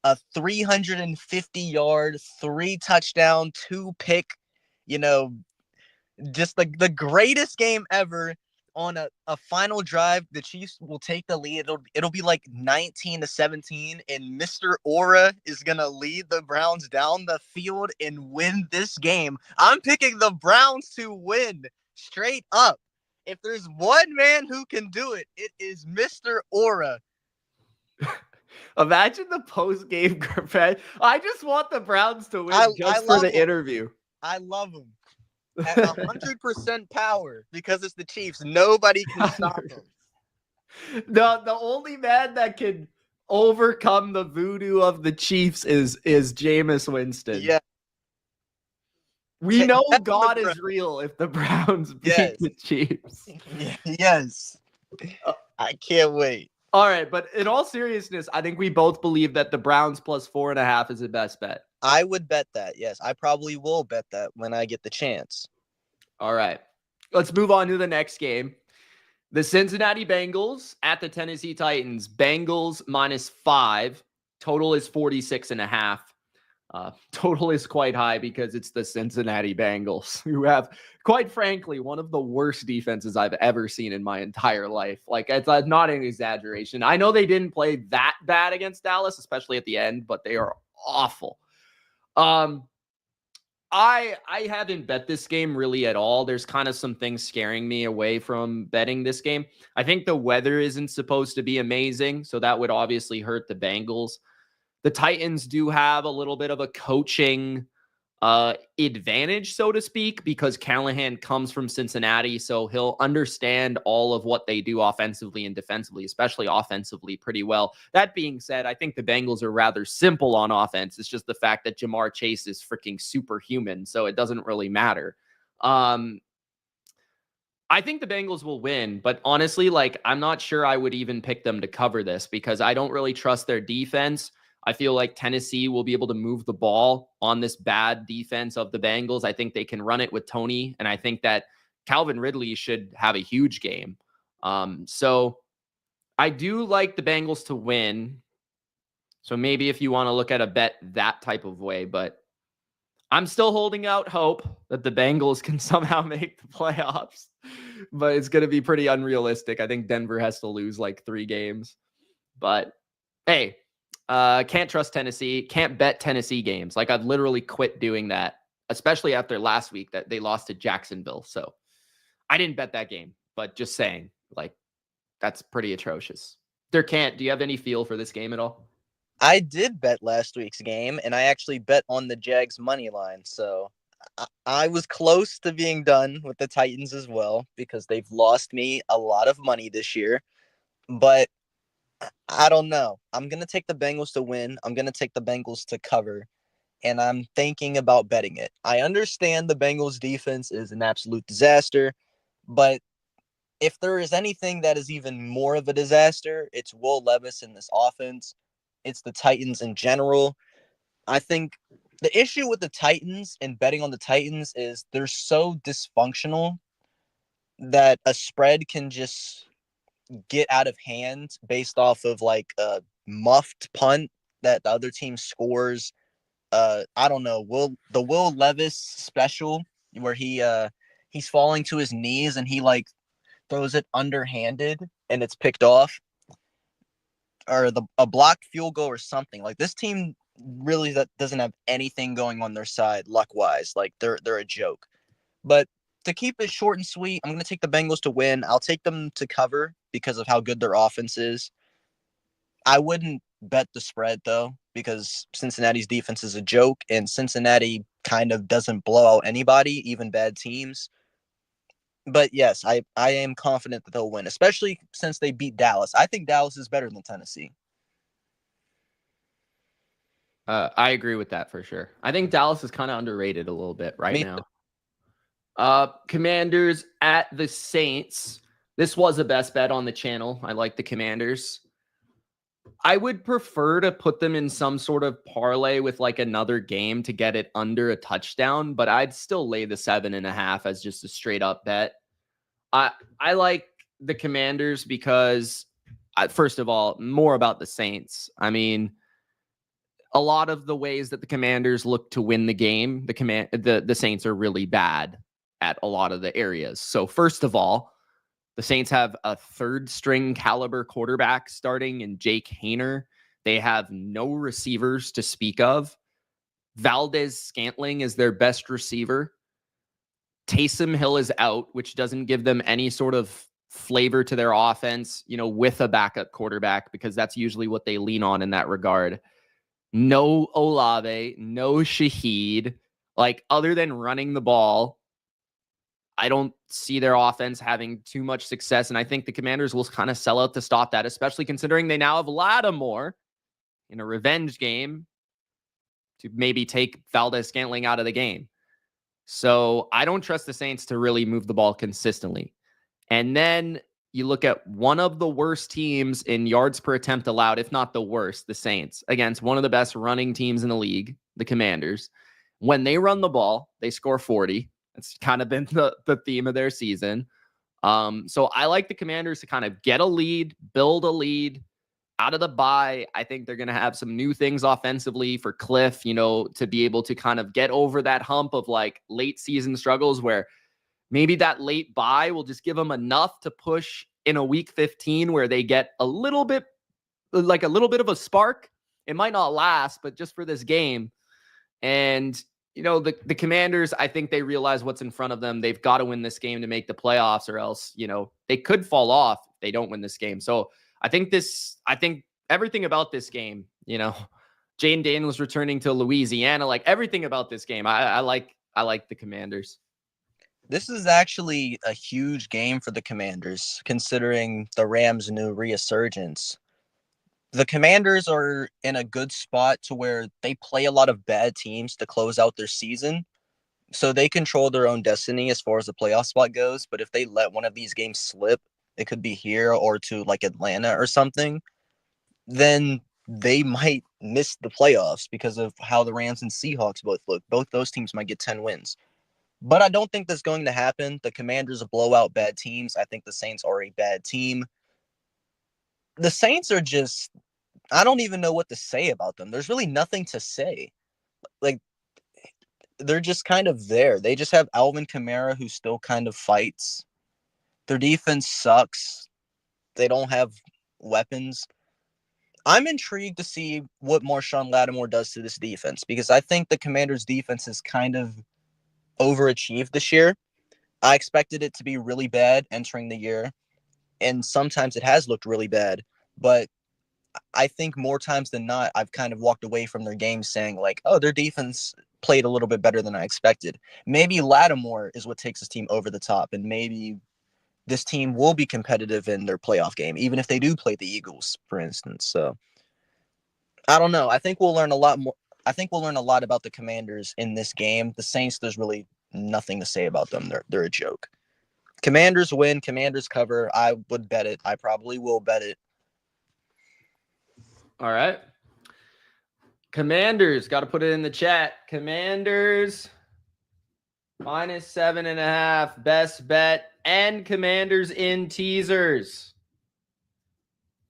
a 350-yard, 3-touchdown, 2-pick, just the greatest game ever on a final drive. The Chiefs will take the lead. It'll be like 19-17, and Mr. Aura is going to lead the Browns down the field and win this game. I'm picking the Browns to win straight up. If there's one man who can do it, it is Mr. Aura. Imagine the post-game. I just want the Browns to win just for the interview. I love them. At 100% power, because it's the Chiefs. Nobody can stop them. The only man that can overcome the voodoo of the Chiefs is Jameis Winston. Yeah. We know God is real if the Browns beat the Chiefs. Yes. I can't wait. All right, but in all seriousness, I think we both believe that the Browns plus 4.5 is the best bet. I would bet that, yes. I probably will bet that when I get the chance. All right. Let's move on to the next game. The Cincinnati Bengals at the Tennessee Titans. Bengals -5. Total is 46.5. Total is quite high because it's the Cincinnati Bengals, who have, quite frankly, one of the worst defenses I've ever seen in my entire life. Like, it's not an exaggeration. I know they didn't play that bad against Dallas, especially at the end, but they are awful. I haven't bet this game really at all. There's kind of some things scaring me away from betting this game. I think the weather isn't supposed to be amazing, so that would obviously hurt the Bengals. The Titans do have a little bit of a coaching advantage, so to speak, because Callahan comes from Cincinnati, so he'll understand all of what they do offensively and defensively, especially offensively, pretty well. That being said, I think the Bengals are rather simple on offense. It's just the fact that Jamar Chase is freaking superhuman, so it doesn't really matter. I think the Bengals will win, but honestly, I'm not sure I would even pick them to cover this because I don't really trust their defense. I feel like Tennessee will be able to move the ball on this bad defense of the Bengals. I think they can run it with Tony, and I think that Calvin Ridley should have a huge game. So I do like the Bengals to win. So maybe if you want to look at a bet that type of way, but I'm still holding out hope that the Bengals can somehow make the playoffs, but it's going to be pretty unrealistic. I think Denver has to lose like 3 games, but hey, can't trust Tennessee. Can't bet Tennessee games. I've literally quit doing that, especially after last week that they lost to Jacksonville. So I didn't bet that game, but just saying, that's pretty atrocious. Do you have any feel for this game at all? I did bet last week's game, and I actually bet on the Jags money line. So I was close to being done with the Titans as well because they've lost me a lot of money this year. But I don't know. I'm going to take the Bengals to win. I'm going to take the Bengals to cover, and I'm thinking about betting it. I understand the Bengals defense is an absolute disaster, but if there is anything that is even more of a disaster, it's Will Levis in this offense. It's the Titans in general. I think the issue with the Titans and betting on the Titans is they're so dysfunctional that a spread can just get out of hand based off of a muffed punt that the other team scores. I don't know. The Will Levis special where he's falling to his knees and he throws it underhanded and it's picked off, or a blocked field goal or something. Like, this team really that doesn't have anything going on their side luck wise. Like, they're a joke. But to keep it short and sweet, I'm going to take the Bengals to win. I'll take them to cover because of how good their offense is. I wouldn't bet the spread, though, because Cincinnati's defense is a joke, and Cincinnati kind of doesn't blow out anybody, even bad teams. But yes, I am confident that they'll win, especially since they beat Dallas. I think Dallas is better than Tennessee. I agree with that for sure. I think Dallas is kind of underrated a little bit right now. Commanders at the Saints. This was a best bet on the channel. I like the Commanders. I would prefer to put them in some sort of parlay with like another game to get it under a touchdown, but I'd still lay the 7.5 as just a straight up bet. I like the Commanders because, first of all, more about the Saints. I mean, a lot of the ways that the Commanders look to win the game, the Saints are really bad at a lot of the areas. So first of all, the Saints have a third string caliber quarterback starting in Jake Haener. They have no receivers to speak of. Valdez-Scantling is their best receiver. Taysom Hill is out, which doesn't give them any sort of flavor to their offense, with a backup quarterback, because that's usually what they lean on in that regard. No Olave, no Shaheed. Like, other than running the ball, I don't see their offense having too much success. And I think the Commanders will kind of sell out to stop that, especially considering they now have Lattimore in a revenge game to maybe take Valdez-Scantling out of the game. So I don't trust the Saints to really move the ball consistently. And then you look at one of the worst teams in yards per attempt allowed, if not the worst, the Saints, against one of the best running teams in the league, the Commanders. When they run the ball, they score 40. That's kind of been the theme of their season. So I like the Commanders to kind of get a lead, build a lead out of the bye. I think they're going to have some new things offensively for Cliff, to be able to kind of get over that hump of like late season struggles where maybe that late bye will just give them enough to push in a week 15 where they get a little bit of a spark. It might not last, but just for this game. And, the Commanders, I think they realize what's in front of them. They've got to win this game to make the playoffs, or else, they could fall off if they don't win this game. So I think everything about this game, Jane Daniels returning to Louisiana, like everything about this game, I like the Commanders. This is actually a huge game for the Commanders, considering the Rams' new resurgence. The Commanders are in a good spot to where they play a lot of bad teams to close out their season. So they control their own destiny as far as the playoff spot goes. But if they let one of these games slip, it could be here or to like Atlanta or something, then they might miss the playoffs because of how the Rams and Seahawks both look. Both those teams might get 10 wins. But I don't think that's going to happen. The Commanders blow out bad teams. I think the Saints are a bad team. The Saints are just, I don't even know what to say about them. There's really nothing to say. Like, they're just kind of there. They just have Alvin Kamara, who still kind of fights. Their defense sucks. They don't have weapons. I'm intrigued to see what Marshawn Lattimore does to this defense, because I think the Commanders' defense is kind of overachieved this year. I expected it to be really bad entering the year, and sometimes it has looked really bad, but I think more times than not, I've kind of walked away from their game saying like, oh, their defense played a little bit better than I expected. Maybe Lattimore is what takes this team over the top, and maybe this team will be competitive in their playoff game, even if they do play the Eagles, for instance. So I don't know. I think we'll learn a lot more. I think we'll learn a lot about the Commanders in this game. The Saints, there's really nothing to say about them. They're a joke. Commanders win. Commanders cover. I would bet it. I probably will bet it. All right. Commanders, got to put it in the chat. Commanders -7.5, best bet, and Commanders in teasers.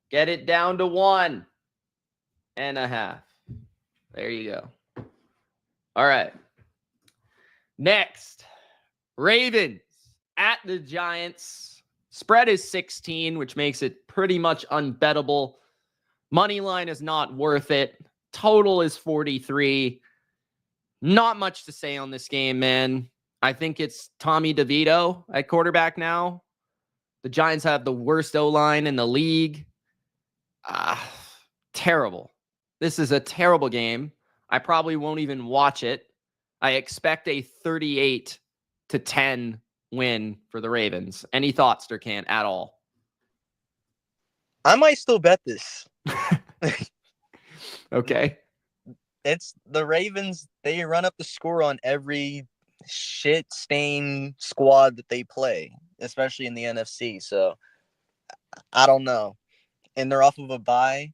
Get it down to 1.5. There you go. All right. Next, Ravens at the Giants. Spread is 16, which makes it pretty much unbettable. Money line is not worth it. Total is 43. Not much to say on this game, man. I think it's Tommy DeVito at quarterback now. The Giants have the worst O-line in the league. Terrible. This is a terrible game. I probably won't even watch it. I expect a 38-10 win for the Ravens. Any thoughts, Durkant, at all? I might still bet this. Okay. It's the Ravens. They run up the score on every shit-stained squad that they play, especially in the NFC. So, I don't know. And they're off of a bye.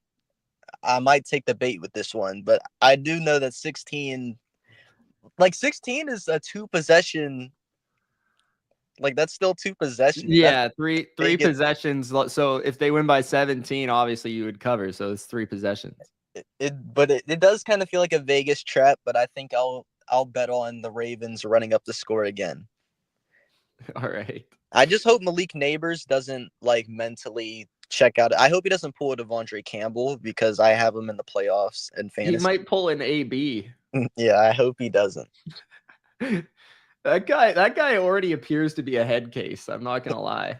I might take the bait with this one, but I do know that 16 is a 2-possession. Like, that's still 2 possessions. Yeah, three possessions. So if they win by 17, obviously you would cover. So it's 3 possessions. It does kind of feel like a Vegas trap, but I think I'll bet on the Ravens running up the score again. All right. I just hope Malik Neighbors doesn't mentally check out. I hope he doesn't pull a Devondre Campbell because I have him in the playoffs and fantasy. He might pull an AB. Yeah, I hope he doesn't. That guy already appears to be a head case. I'm not gonna lie.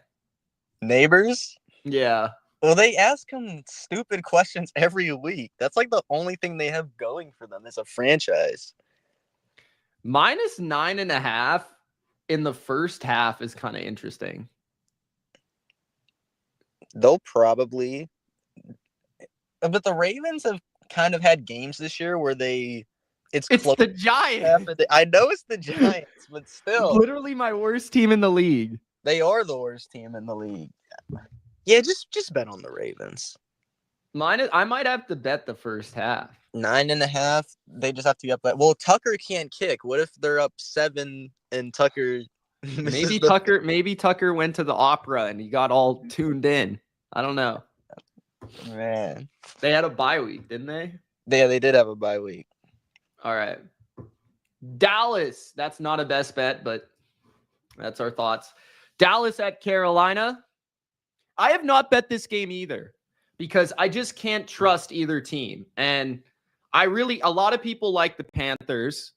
Neighbors? Yeah. Well, they ask him stupid questions every week. That's like the only thing they have going for them as a franchise. -9.5 in the first half is kind of interesting. They'll probably, but the Ravens have kind of had games this year where it's close. The Giants. I know it's the Giants, but still. Literally my worst team in the league. They are the worst team in the league. Yeah, just bet on the Ravens. I might have to bet the first half. 9.5. They just have to be up. Well, Tucker can't kick. What if they're up 7 and Tucker? Maybe Tucker went to the opera and he got all tuned in. I don't know. Man, they had a bye week, didn't they? Yeah, they did have a bye week. All right. Dallas. That's not a best bet, but that's our thoughts. Dallas at Carolina. I have not bet this game either because I just can't trust either team. And a lot of people like the Panthers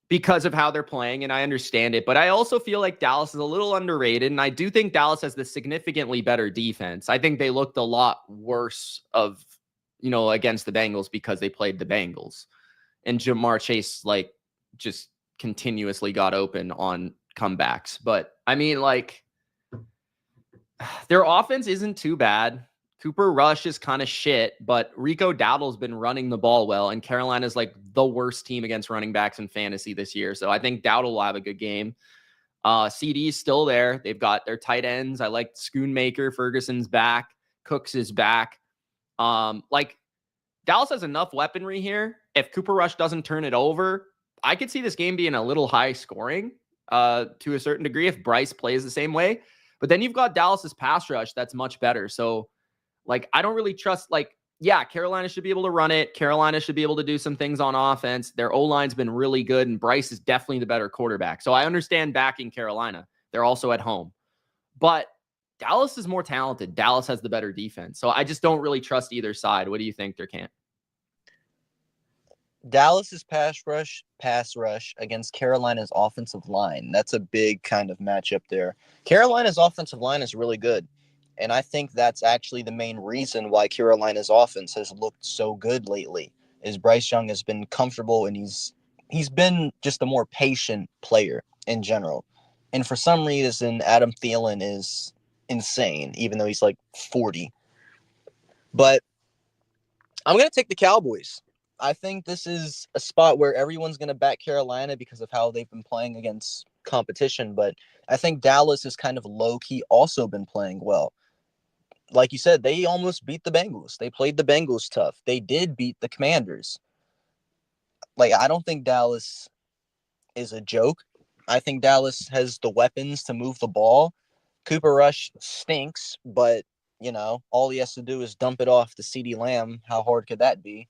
because of how they're playing, and I understand it. But I also feel like Dallas is a little underrated, and I do think Dallas has the significantly better defense. I think they looked a lot worse against the Bengals because they played the Bengals. And Jamar Chase, just continuously got open on comebacks. But, I mean, their offense isn't too bad. Cooper Rush is kind of shit, but Rico Dowdle's been running the ball well, and Carolina's the worst team against running backs in fantasy this year. So I think Dowdle will have a good game. CD's still there. They've got their tight ends. I like Schoonmaker. Ferguson's back. Cooks is back. Dallas has enough weaponry here. If Cooper Rush doesn't turn it over, I could see this game being a little high scoring to a certain degree if Bryce plays the same way. But then you've got Dallas's pass rush that's much better. So, I don't really trust, Carolina should be able to run it. Carolina should be able to do some things on offense. Their O-line's been really good, and Bryce is definitely the better quarterback. So I understand backing Carolina. They're also at home. But Dallas is more talented. Dallas has the better defense. So I just don't really trust either side. What do you think, Durkant? Dallas's pass rush against Carolina's offensive line. That's a big kind of matchup there. Carolina's offensive line is really good. And I think that's actually the main reason why Carolina's offense has looked so good lately, is Bryce Young has been comfortable and he's been just a more patient player in general. And for some reason, Adam Thielen is insane, even though he's 40. But I'm going to take the Cowboys. I think this is a spot where everyone's going to back Carolina because of how they've been playing against competition. But I think Dallas has kind of low-key also been playing well. Like you said, they almost beat the Bengals. They played the Bengals tough. They did beat the Commanders. I don't think Dallas is a joke. I think Dallas has the weapons to move the ball. Cooper Rush stinks, but, all he has to do is dump it off to CeeDee Lamb. How hard could that be?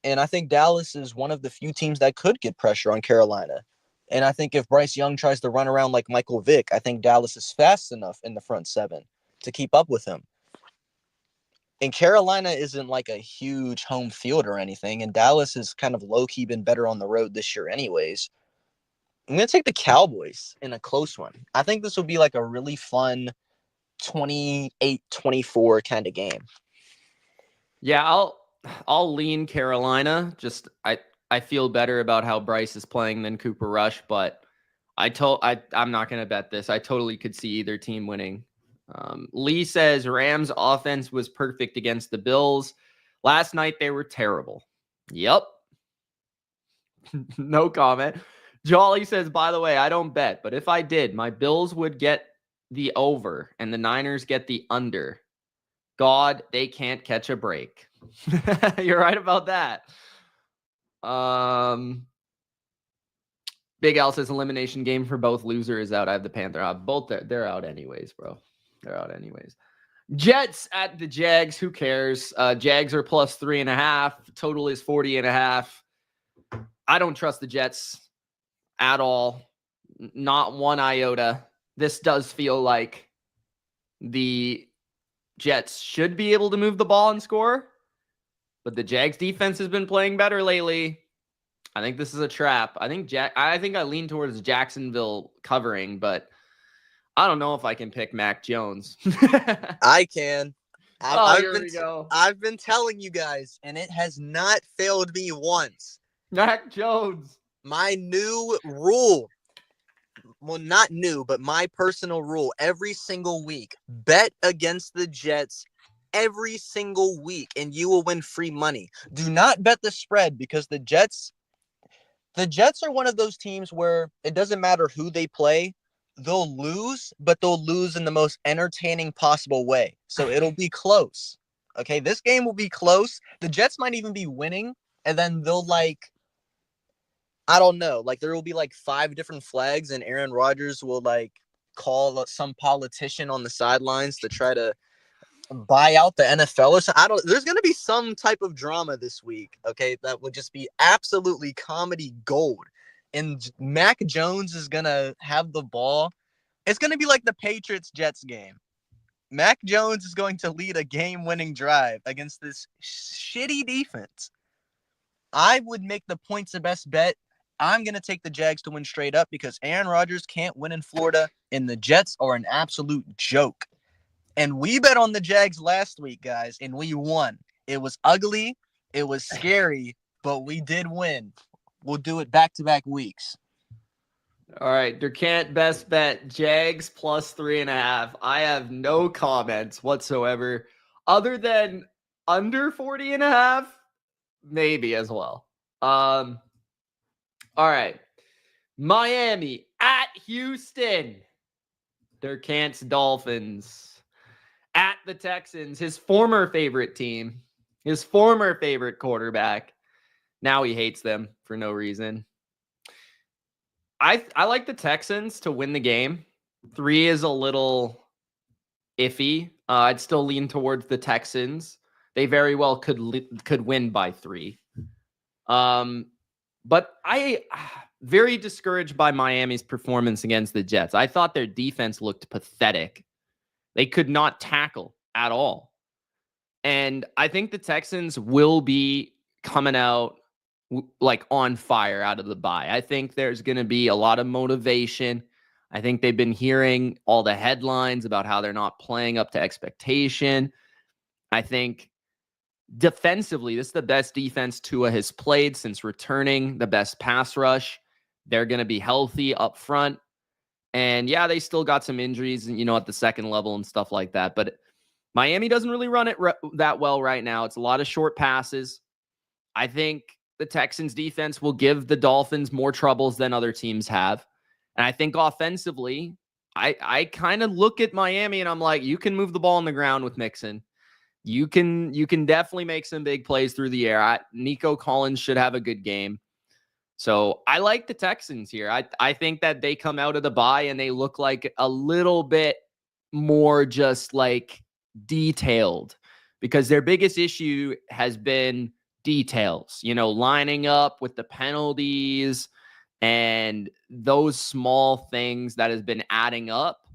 And I think Dallas is one of the few teams that could get pressure on Carolina. And I think if Bryce Young tries to run around like Michael Vick, I think Dallas is fast enough in the front seven to keep up with him. And Carolina isn't like a huge home field or anything. And Dallas has kind of low-key been better on the road this year anyways. I'm going to take the Cowboys in a close one. I think this will be like a really fun 28-24 kind of game. Yeah, I'll lean Carolina. Just I feel better about how Bryce is playing than Cooper Rush, but I'm not going to bet this. I totally could see either team winning. Lee says Rams offense was perfect against the Bills. Last night they were terrible. Yep. No comment. Jolly says, by the way, I don't bet, but if I did, my Bills would get the over and the Niners get the under. God, they can't catch a break. You're right about that. Big Al says elimination game for both. Loser is out. I have the Panther. Both they're out anyways, bro. They're out anyways. Jets at the Jags. Who cares? Jags are plus 3.5. Total is 40.5. I don't trust the Jets at all. Not one iota. This does feel like the Jets should be able to move the ball and score, but the Jags defense has been playing better lately. I think this is a trap. I think I lean towards Jacksonville covering, but I don't know if I can pick Mac Jones. I can. Go. I've been telling you guys, and it has not failed me once. Mac Jones. My new rule. Well, not new, but my personal rule every single week. Bet against the Jets every single week, and you will win free money. Do not bet the spread because the Jets are one of those teams where it doesn't matter who they play. They'll lose, but they'll lose in the most entertaining possible way. So it'll be close. Okay, this game will be close. The Jets might even be winning, and then they'll I don't know. There will be 5 different flags, and Aaron Rodgers will call some politician on the sidelines to try to buy out the NFL or something. There's going to be some type of drama this week. Okay, that would just be absolutely comedy gold. And Mac Jones is going to have the ball. It's going to be like the Patriots-Jets game. Mac Jones is going to lead a game-winning drive against this shitty defense. I would make the points the best bet. I'm going to take the Jags to win straight up because Aaron Rodgers can't win in Florida, and the Jets are an absolute joke. And we bet on the Jags last week, guys, and we won. It was ugly. It was scary, but we did win. We'll do it back-to-back weeks. All right, Durkant best bet, Jags plus 3.5. I have no comments whatsoever other than under 40.5, maybe as well. All right. Miami at Houston. Durkant's Dolphins. At the Texans, his former favorite team. His former favorite quarterback. Now he hates them for no reason. I like the Texans to win the game. 3 is a little iffy. I'd still lean towards the Texans. They very well could win by 3. But I very discouraged by Miami's performance against the Jets. I thought their defense looked pathetic. They could not tackle at all. And I think the Texans will be coming out on fire out of the bye. I think there's going to be a lot of motivation. I think they've been hearing all the headlines about how they're not playing up to expectation. I think defensively, this is the best defense Tua has played since returning, the best pass rush. They're going to be healthy up front. And yeah, they still got some injuries, at the second level and stuff like that. But Miami doesn't really run it that well right now. It's a lot of short passes. I think the Texans defense will give the Dolphins more troubles than other teams have. And I think offensively, I kind of look at Miami and I'm like, you can move the ball on the ground with Mixon. You can definitely make some big plays through the air. Nico Collins should have a good game. So I like the Texans here. I think that they come out of the bye and they look like a little bit more just detailed because their biggest issue has been details, lining up with the penalties And those small things that has been adding up,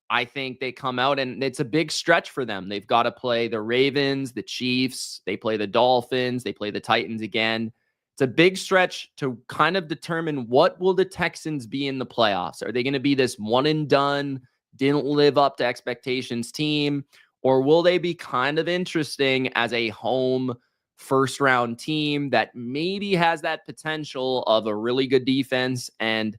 I think they come out and it's a big stretch for them. They've got to play the Ravens, the Chiefs, they play the Dolphins, they play the Titans again. It's a big stretch to kind of determine what will the Texans be in the playoffs. Are they going to be this one and done, didn't live up to expectations team, or will they be kind of interesting as a home first round team that maybe has that potential of a really good defense and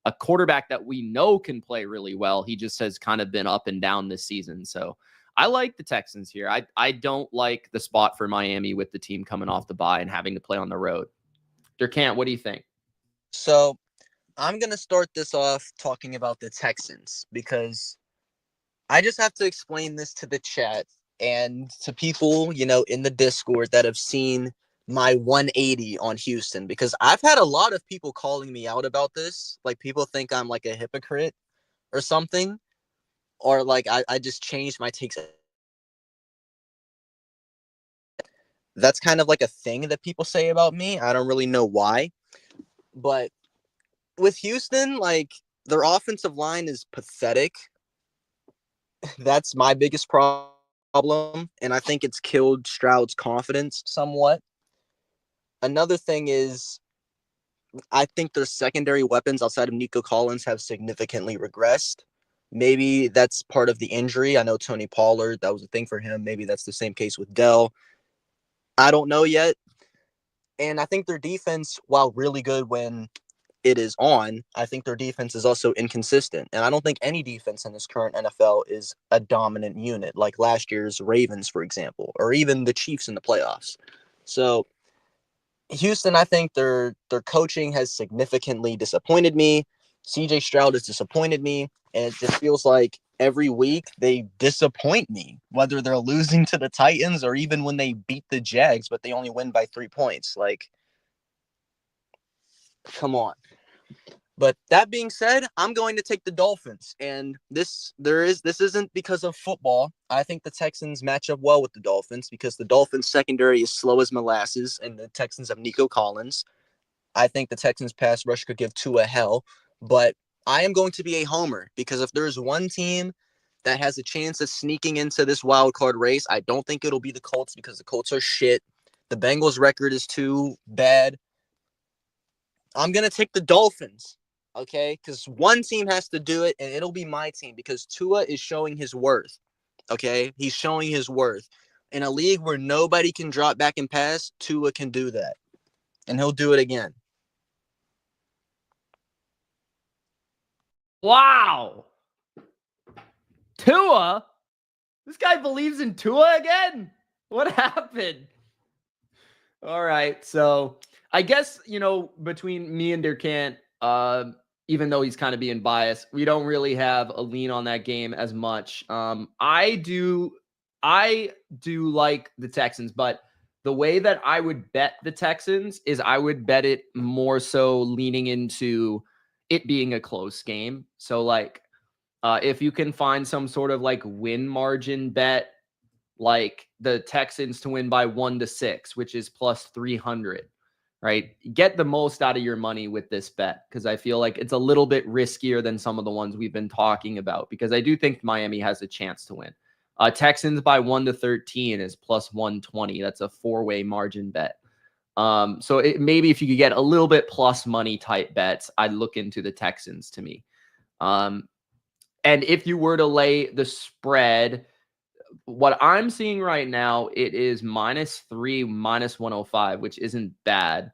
a quarterback that we know can play really well? He just has kind of been up and down this season. So I like the Texans here. I don't like the spot for Miami with the team coming off the bye and having to play on the road. Durkant, what do you think? So I'm going to start this off talking about the Texans because I just have to explain this to the chat and to people, in the Discord that have seen my 180 on Houston, because I've had a lot of people calling me out about this. Like, people think I'm like a hypocrite or something, or like I just changed my takes. That's kind of like a thing that people say about me. I don't really know why, but with Houston, like, their offensive line is pathetic. That's my biggest problem, and I think it's killed Stroud's confidence somewhat. Another thing is, I think their secondary weapons outside of Nico Collins have significantly regressed. Maybe that's part of the injury. I know Tony Pollard, that was a thing for him. Maybe that's the same case with Dell. I don't know yet. And I think their defense, while really good when it is on, I think their defense is also inconsistent. And I don't think any defense in this current NFL is a dominant unit, like last year's Ravens, for example, or even the Chiefs in the playoffs. So Houston, I think their coaching has significantly disappointed me. CJ Stroud has disappointed me. And it just feels like every week they disappoint me, whether they're losing to the Titans or even when they beat the Jags, but they only win by 3 points. Like, come on. But that being said, I'm going to take the Dolphins. And this isn't because of football. I think the Texans match up well with the Dolphins because the Dolphins secondary is slow as molasses and the Texans have Nico Collins. I think the Texans pass rush could give Tua hell, but I am going to be a homer because if there's one team that has a chance of sneaking into this wild card race, I don't think it'll be the Colts because the Colts are shit. The Bengals record is too bad. I'm going to take the Dolphins. Okay, because one team has to do it, and it'll be my team because Tua is showing his worth. Okay, he's showing his worth. In a league where nobody can drop back and pass, Tua can do that, and he'll do it again. Wow. Tua? This guy believes in Tua again? What happened? All right, so I guess, between me and Durkant, even though he's kind of being biased, we don't really have a lean on that game as much. I do like the Texans, but the way that I would bet the Texans is I would bet it more so leaning into it being a close game. So like, if you can find some sort of like win margin bet, like the Texans to win by 1-6, which is plus 300. Right? Get the most out of your money with this bet because I feel like it's a little bit riskier than some of the ones we've been talking about because I do think Miami has a chance to win. Texans by 1-13 is plus 120. That's a 4-way margin bet. So maybe if you could get a little bit plus money type bets, I'd look into the Texans to me. And if you were to lay the spread, what I'm seeing right now, it is -3, -105, which isn't bad.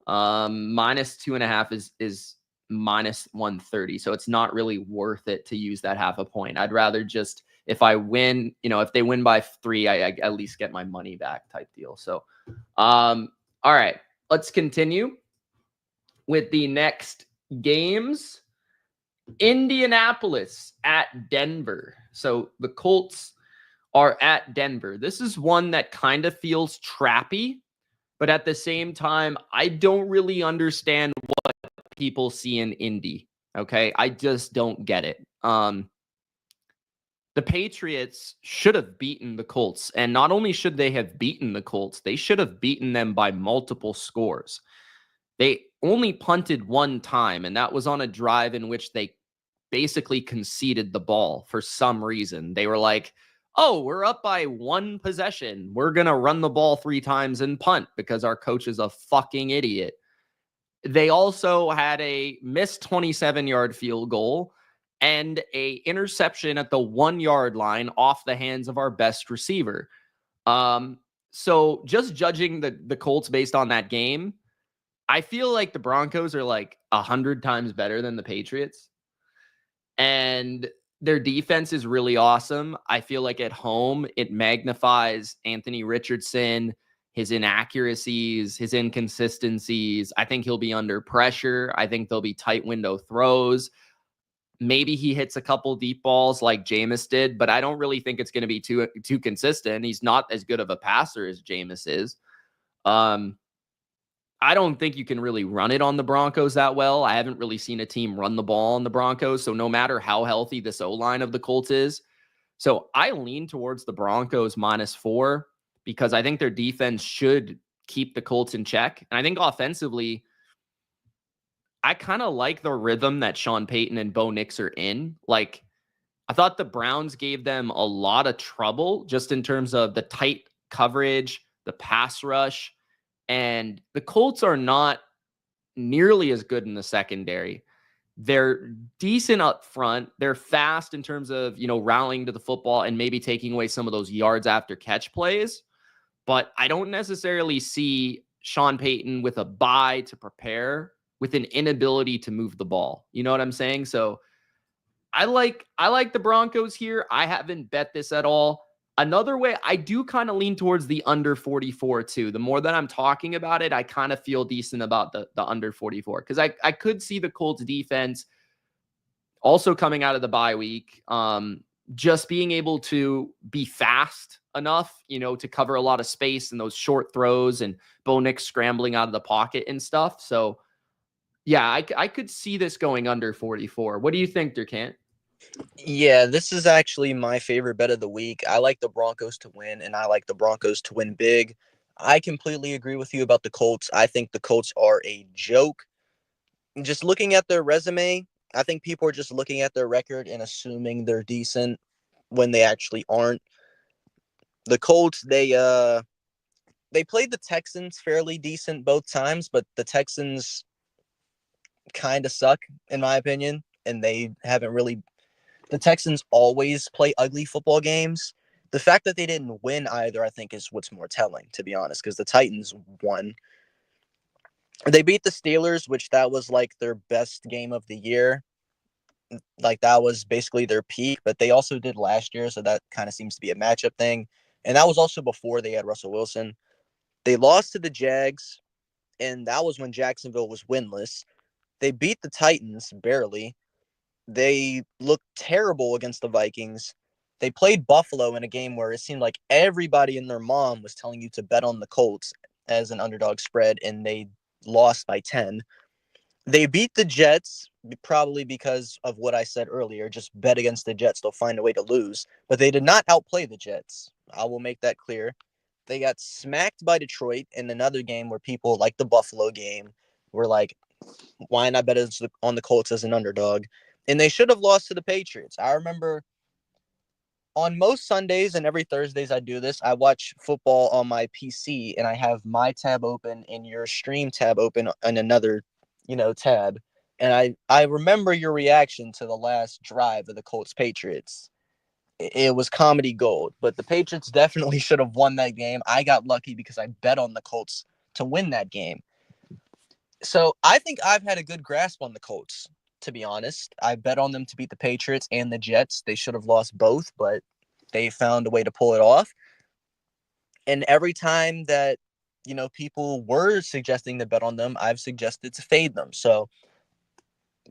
-2.5 is -130. So it's not really worth it to use that half a point. I'd rather just, if I win, if they win by 3, I at least get my money back type deal. So, all right, let's continue with the next games. Indianapolis at Denver. So the Colts are at Denver. This is one that kind of feels trappy, but at the same time, I don't really understand what people see in Indy. Okay. I just don't get it. The Patriots should have beaten the Colts. And not only should they have beaten the Colts, they should have beaten them by multiple scores. They only punted one time, and that was on a drive in which they basically conceded the ball for some reason. They were like, oh, we're up by one possession. We're going to run the ball 3 times and punt because our coach is a fucking idiot. They also had a missed 27-yard field goal and a interception at the 1-yard line off the hands of our best receiver. So just judging the Colts based on that game, I feel like the Broncos are like 100 times better than the Patriots. And their defense is really awesome. I feel like at home, it magnifies Anthony Richardson, his inaccuracies, his inconsistencies. I think he'll be under pressure. I think there'll be tight window throws. Maybe he hits a couple deep balls like Jameis did, but I don't really think it's going to be too consistent. He's not as good of a passer as Jameis is. I don't think you can really run it on the Broncos that well. I haven't really seen a team run the ball on the Broncos. So no matter how healthy this O-line of the Colts is. So I lean towards the Broncos -4 because I think their defense should keep the Colts in check. And I think offensively, I kind of like the rhythm that Sean Payton and Bo Nix are in. Like, I thought the Browns gave them a lot of trouble just in terms of the tight coverage, the pass rush. And the Colts are not nearly as good in the secondary. They're decent up front. They're fast in terms of, rallying to the football and maybe taking away some of those yards after catch plays. But I don't necessarily see Sean Payton with a bye to prepare with an inability to move the ball. You know what I'm saying? So I like the Broncos here. I haven't bet this at all. Another way, I do kind of lean towards the under 44 too. The more that I'm talking about it, I kind of feel decent about the under 44 because I could see the Colts defense also coming out of the bye week, just being able to be fast enough, to cover a lot of space and those short throws and Bo Nix scrambling out of the pocket and stuff. So yeah, I could see this going under 44. What do you think, Durkant? Yeah, this is actually my favorite bet of the week. I like the Broncos to win, and I like the Broncos to win big. I completely agree with you about the Colts. I think the Colts are a joke. Just looking at their resume, I think people are just looking at their record and assuming they're decent when they actually aren't. The Colts, they played the Texans fairly decent both times, but the Texans kind of suck, in my opinion, and they haven't really. The Texans always play ugly football games. The fact that they didn't win either, I think, is what's more telling, to be honest, because the Titans won. They beat the Steelers, which that was like their best game of the year. Like that was basically their peak, but they also did last year, so that kind of seems to be a matchup thing. And that was also before they had Russell Wilson. They lost to the Jags, and that was when Jacksonville was winless. They beat the Titans barely. They looked terrible against the Vikings. They played Buffalo in a game where it seemed like everybody and their mom was telling you to bet on the Colts as an underdog spread, and they lost by 10. They beat the Jets, probably because of what I said earlier. Just bet against the Jets. They'll find a way to lose. But they did not outplay the Jets. I will make that clear. They got smacked by Detroit in another game where people, like the Buffalo game, were like, why not bet on the Colts as an underdog? And they should have lost to the Patriots. I remember on most Sundays and every Thursdays I do this, I watch football on my PC and I have my tab open and your stream tab open on another, tab. And I remember your reaction to the last drive of the Colts Patriots. It was comedy gold, but the Patriots definitely should have won that game. I got lucky because I bet on the Colts to win that game. So I think I've had a good grasp on the Colts. To be honest, I bet on them to beat the Patriots and the Jets. They should have lost both, but they found a way to pull it off. And every time that, people were suggesting to bet on them, I've suggested to fade them. So,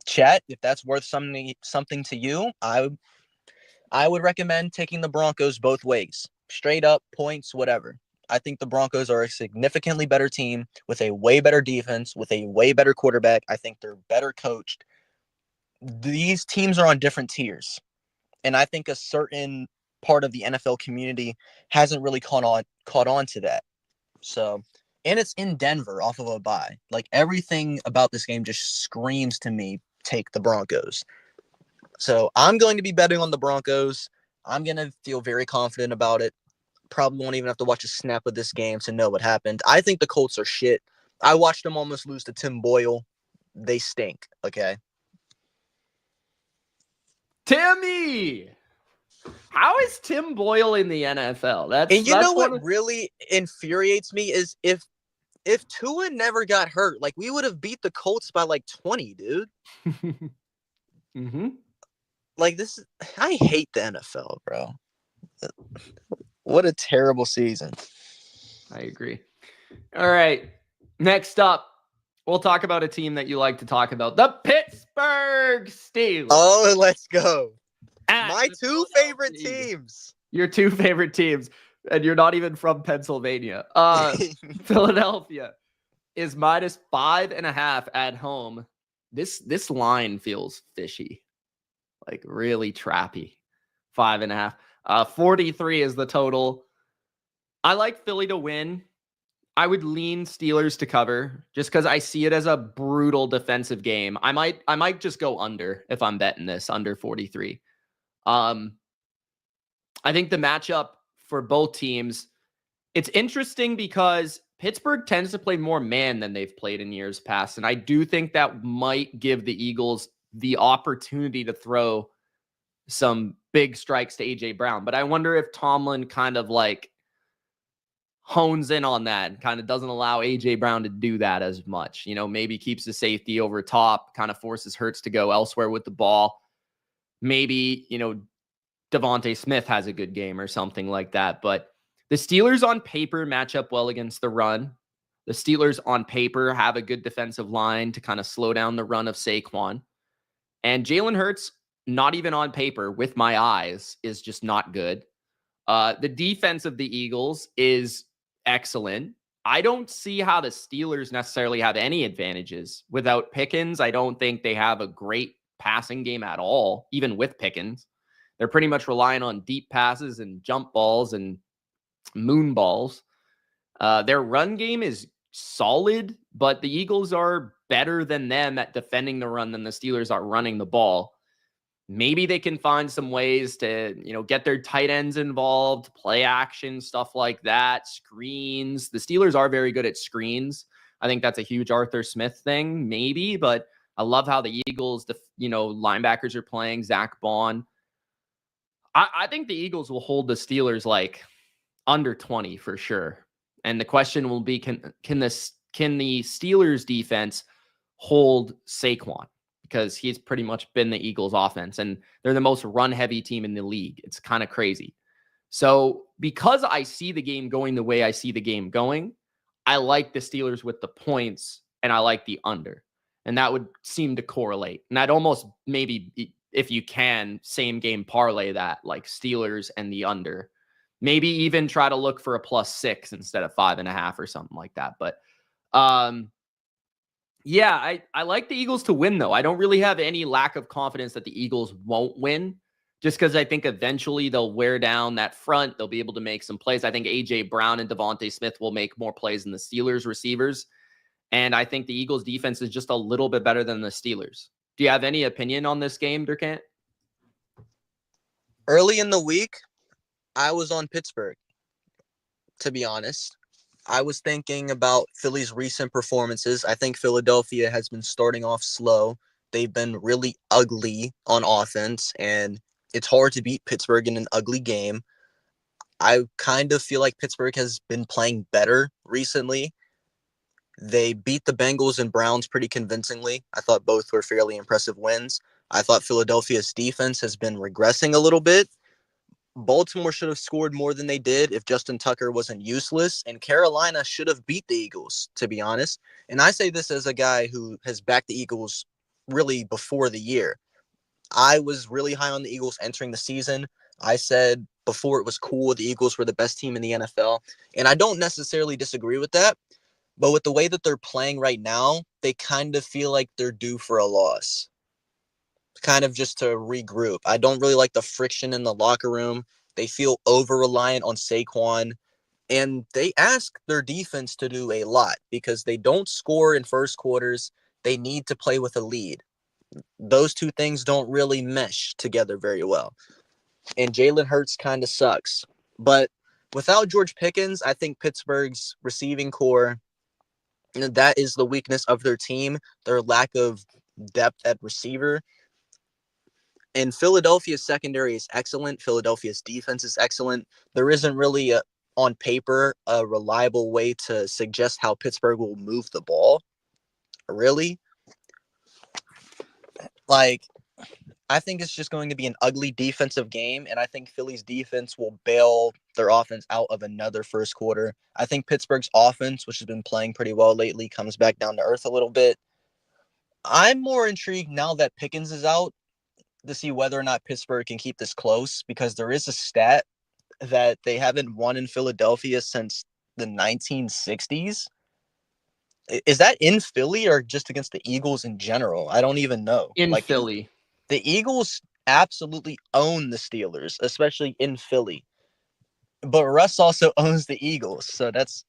chat, if that's worth something to you, I would recommend taking the Broncos both ways. Straight up, points, whatever. I think the Broncos are a significantly better team with a way better defense, with a way better quarterback. I think they're better coached. These teams are on different tiers. And I think a certain part of the NFL community hasn't really caught on to that. So And it's in Denver off of a bye. Like, everything about this game just screams to me, take the Broncos. So I'm going to be betting on the Broncos. I'm going to feel very confident about it. Probably won't even have to watch a snap of this game to know what happened. I think the Colts are shit. I watched them almost lose to Tim Boyle. They stink, okay? Timmy! How is Tim Boyle in the NFL? And you know that's what really infuriates me is if Tua never got hurt, like, we would have beat the Colts by like 20, dude. Mm-hmm. Like, I hate the NFL, bro. What a terrible season. I agree. All right. Next up, we'll talk about a team that you like to talk about. The Pittsburgh Steelers. Oh, let's go. At My two favorite teams. Your two favorite teams. And you're not even from Pennsylvania. Philadelphia is -5.5 at home. This line feels fishy. Like, really trappy. 5.5. 43 is the total. I like Philly to win. I would lean Steelers to cover just because I see it as a brutal defensive game. I might just go under if I'm betting this, under 43. I think the matchup for both teams, it's interesting because Pittsburgh tends to play more man than they've played in years past. And I do think that might give the Eagles the opportunity to throw some big strikes to AJ Brown. But I wonder if Tomlin kind of like hones in on that and kind of doesn't allow AJ Brown to do that as much. You know, maybe keeps the safety over top, kind of forces Hurts to go elsewhere with the ball. Maybe, Devontae Smith has a good game or something like that. But the Steelers on paper match up well against the run. The Steelers on paper have a good defensive line to kind of slow down the run of Saquon. And Jalen Hurts, not even on paper, with my eyes, is just not good. The defense of the Eagles is excellent. I don't see how the Steelers necessarily have any advantages. Without Pickens, I don't think they have a great passing game at all, even with Pickens. They're pretty much relying on deep passes and jump balls and moon balls. Their run game is solid, but the Eagles are better than them at defending the run than the Steelers are running the ball. Maybe they can find some ways to, get their tight ends involved, play action, stuff like that, screens. The Steelers are very good at screens. I think that's a huge Arthur Smith thing, maybe, but I love how the Eagles, linebackers are playing, Zach Bond. I think the Eagles will hold the Steelers like under 20 for sure. And the question will be, can the Steelers defense hold Saquon? Because he's pretty much been the Eagles offense and they're the most run heavy team in the league. It's kind of crazy. So because I see the game going the way I see the game going, I like the Steelers with the points and I like the under. And that would seem to correlate. And I'd almost maybe, if you can, same game parlay that, like Steelers and the under. Maybe even try to look for a +6 instead of 5.5 or something like that. But yeah, I like the Eagles to win, though. I don't really have any lack of confidence that the Eagles won't win, just because I think eventually they'll wear down that front. They'll be able to make some plays. I think A.J. Brown and Devontae Smith will make more plays than the Steelers receivers. And I think the Eagles defense is just a little bit better than the Steelers. Do you have any opinion on this game, Durkant? Early in the week, I was on Pittsburgh, to be honest. I was thinking about Philly's recent performances. I think Philadelphia has been starting off slow. They've been really ugly on offense, and it's hard to beat Pittsburgh in an ugly game. I kind of feel like Pittsburgh has been playing better recently. They beat the Bengals and Browns pretty convincingly. I thought both were fairly impressive wins. I thought Philadelphia's defense has been regressing a little bit. Baltimore should have scored more than they did if Justin Tucker wasn't useless, and Carolina should have beat the Eagles, to be honest. And I say this as a guy who has backed the Eagles really before the year. I was really high on the Eagles entering the season. I said before it was cool, the Eagles were the best team in the NFL, and I don't necessarily disagree with that. But with the way that they're playing right now, they kind of feel like they're due for a loss. Kind of just to regroup. I don't really like the friction in the locker room. They feel over-reliant on Saquon. And they ask their defense to do a lot because they don't score in first quarters. They need to play with a lead. Those two things don't really mesh together very well. And Jalen Hurts kind of sucks. But without George Pickens, I think Pittsburgh's receiving core, that is the weakness of their team, their lack of depth at receiver. And Philadelphia's secondary is excellent. Philadelphia's defense is excellent. There isn't really, on paper, a reliable way to suggest how Pittsburgh will move the ball. Really? I think it's just going to be an ugly defensive game, and I think Philly's defense will bail their offense out of another first quarter. I think Pittsburgh's offense, which has been playing pretty well lately, comes back down to earth a little bit. I'm more intrigued now that Pickens is out to see whether or not Pittsburgh can keep this close, because there is a stat that they haven't won in Philadelphia since the 1960s. Is that in Philly or just against the Eagles in general? I don't even know. In Philly. The Eagles absolutely own the Steelers, especially in Philly. But Russ also owns the Eagles, so that's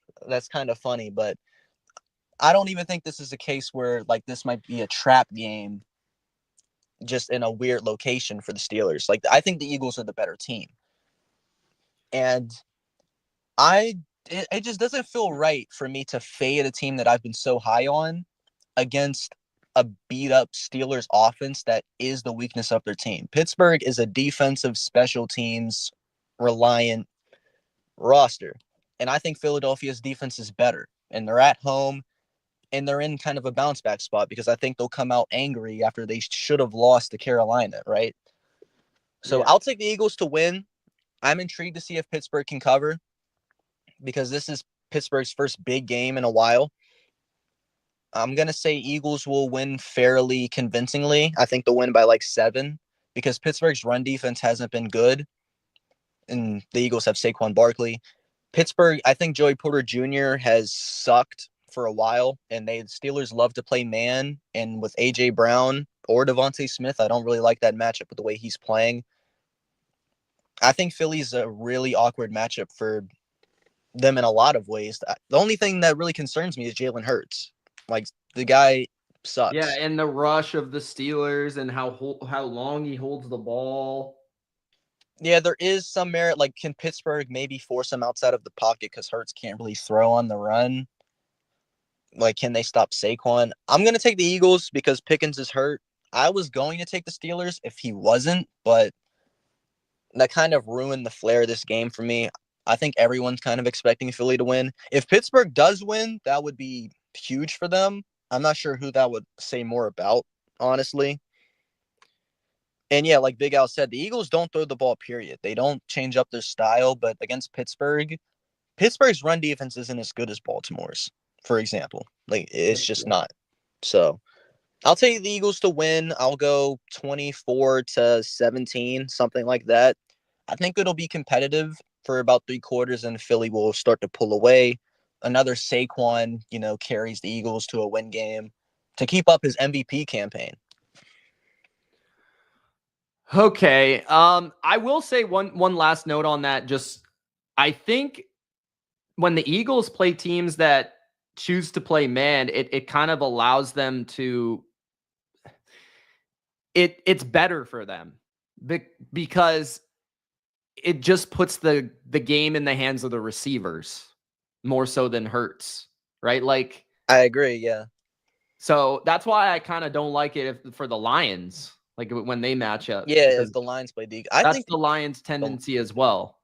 kind of funny. But I don't even think this is a case where this might be a trap game just in a weird location for the Steelers. I think the Eagles are the better team. And it just doesn't feel right for me to fade a team that I've been so high on against a beat-up Steelers offense that is the weakness of their team. Pittsburgh is a defensive special teams reliant roster. And I think Philadelphia's defense is better. And they're at home, and they're in kind of a bounce-back spot because I think they'll come out angry after they should have lost to Carolina, right? So I'll take the Eagles to win. I'm intrigued to see if Pittsburgh can cover because this is Pittsburgh's first big game in a while. I'm going to say Eagles will win fairly convincingly. I think they'll win by 7 because Pittsburgh's run defense hasn't been good, and the Eagles have Saquon Barkley. Pittsburgh, I think Joey Porter Jr. has sucked for a while, and the Steelers love to play man, and with A.J. Brown or Devontae Smith, I don't really like that matchup with the way he's playing. I think Philly's a really awkward matchup for them in a lot of ways. The only thing that really concerns me is Jalen Hurts. The guy sucks. Yeah, and the rush of the Steelers and how long he holds the ball. Yeah, there is some merit. Can Pittsburgh maybe force him outside of the pocket because Hurts can't really throw on the run? Can they stop Saquon? I'm going to take the Eagles because Pickens is hurt. I was going to take the Steelers if he wasn't, but that kind of ruined the flair of this game for me. I think everyone's kind of expecting Philly to win. If Pittsburgh does win, that would be huge for them. I'm not sure who that would say more about, honestly. And yeah, like Big Al said, the Eagles don't throw the ball, period. They don't change up their style, but against Pittsburgh's run defense isn't as good as Baltimore's, for example. It's just not. So I'll take the Eagles to win. I'll go 24-17, something like that. I think it'll be competitive for about 3 quarters, and Philly will start to pull away. Another Saquon, carries the Eagles to a win game to keep up his MVP campaign. Okay. I will say one last note on that. I think when the Eagles play teams that choose to play man, it kind of allows them to. It's better for them because it just puts the game in the hands of the receivers more so than Hurts, right? I agree, yeah. So that's why I kind of don't like it for the Lions, when they match up. Yeah, if the Lions play the Eagles. I think the Lions' tendency as well.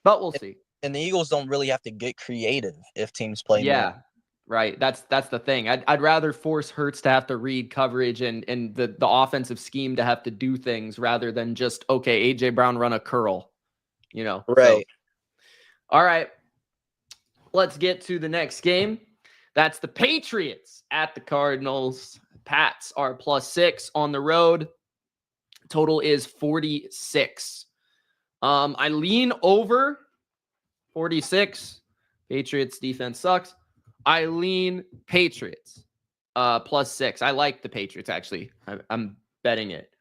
But we'll see. And the Eagles don't really have to get creative if teams play man. Right. That's the thing. I'd rather force Hurts to have to read coverage and the offensive scheme to have to do things rather than just, okay, AJ Brown run a curl, Right. So, all right. Let's get to the next game. That's the Patriots at the Cardinals. Pats are +6 on the road. Total is 46. I lean over 46. Patriots defense sucks. I lean Patriots +6. I like the Patriots, actually. I'm betting it.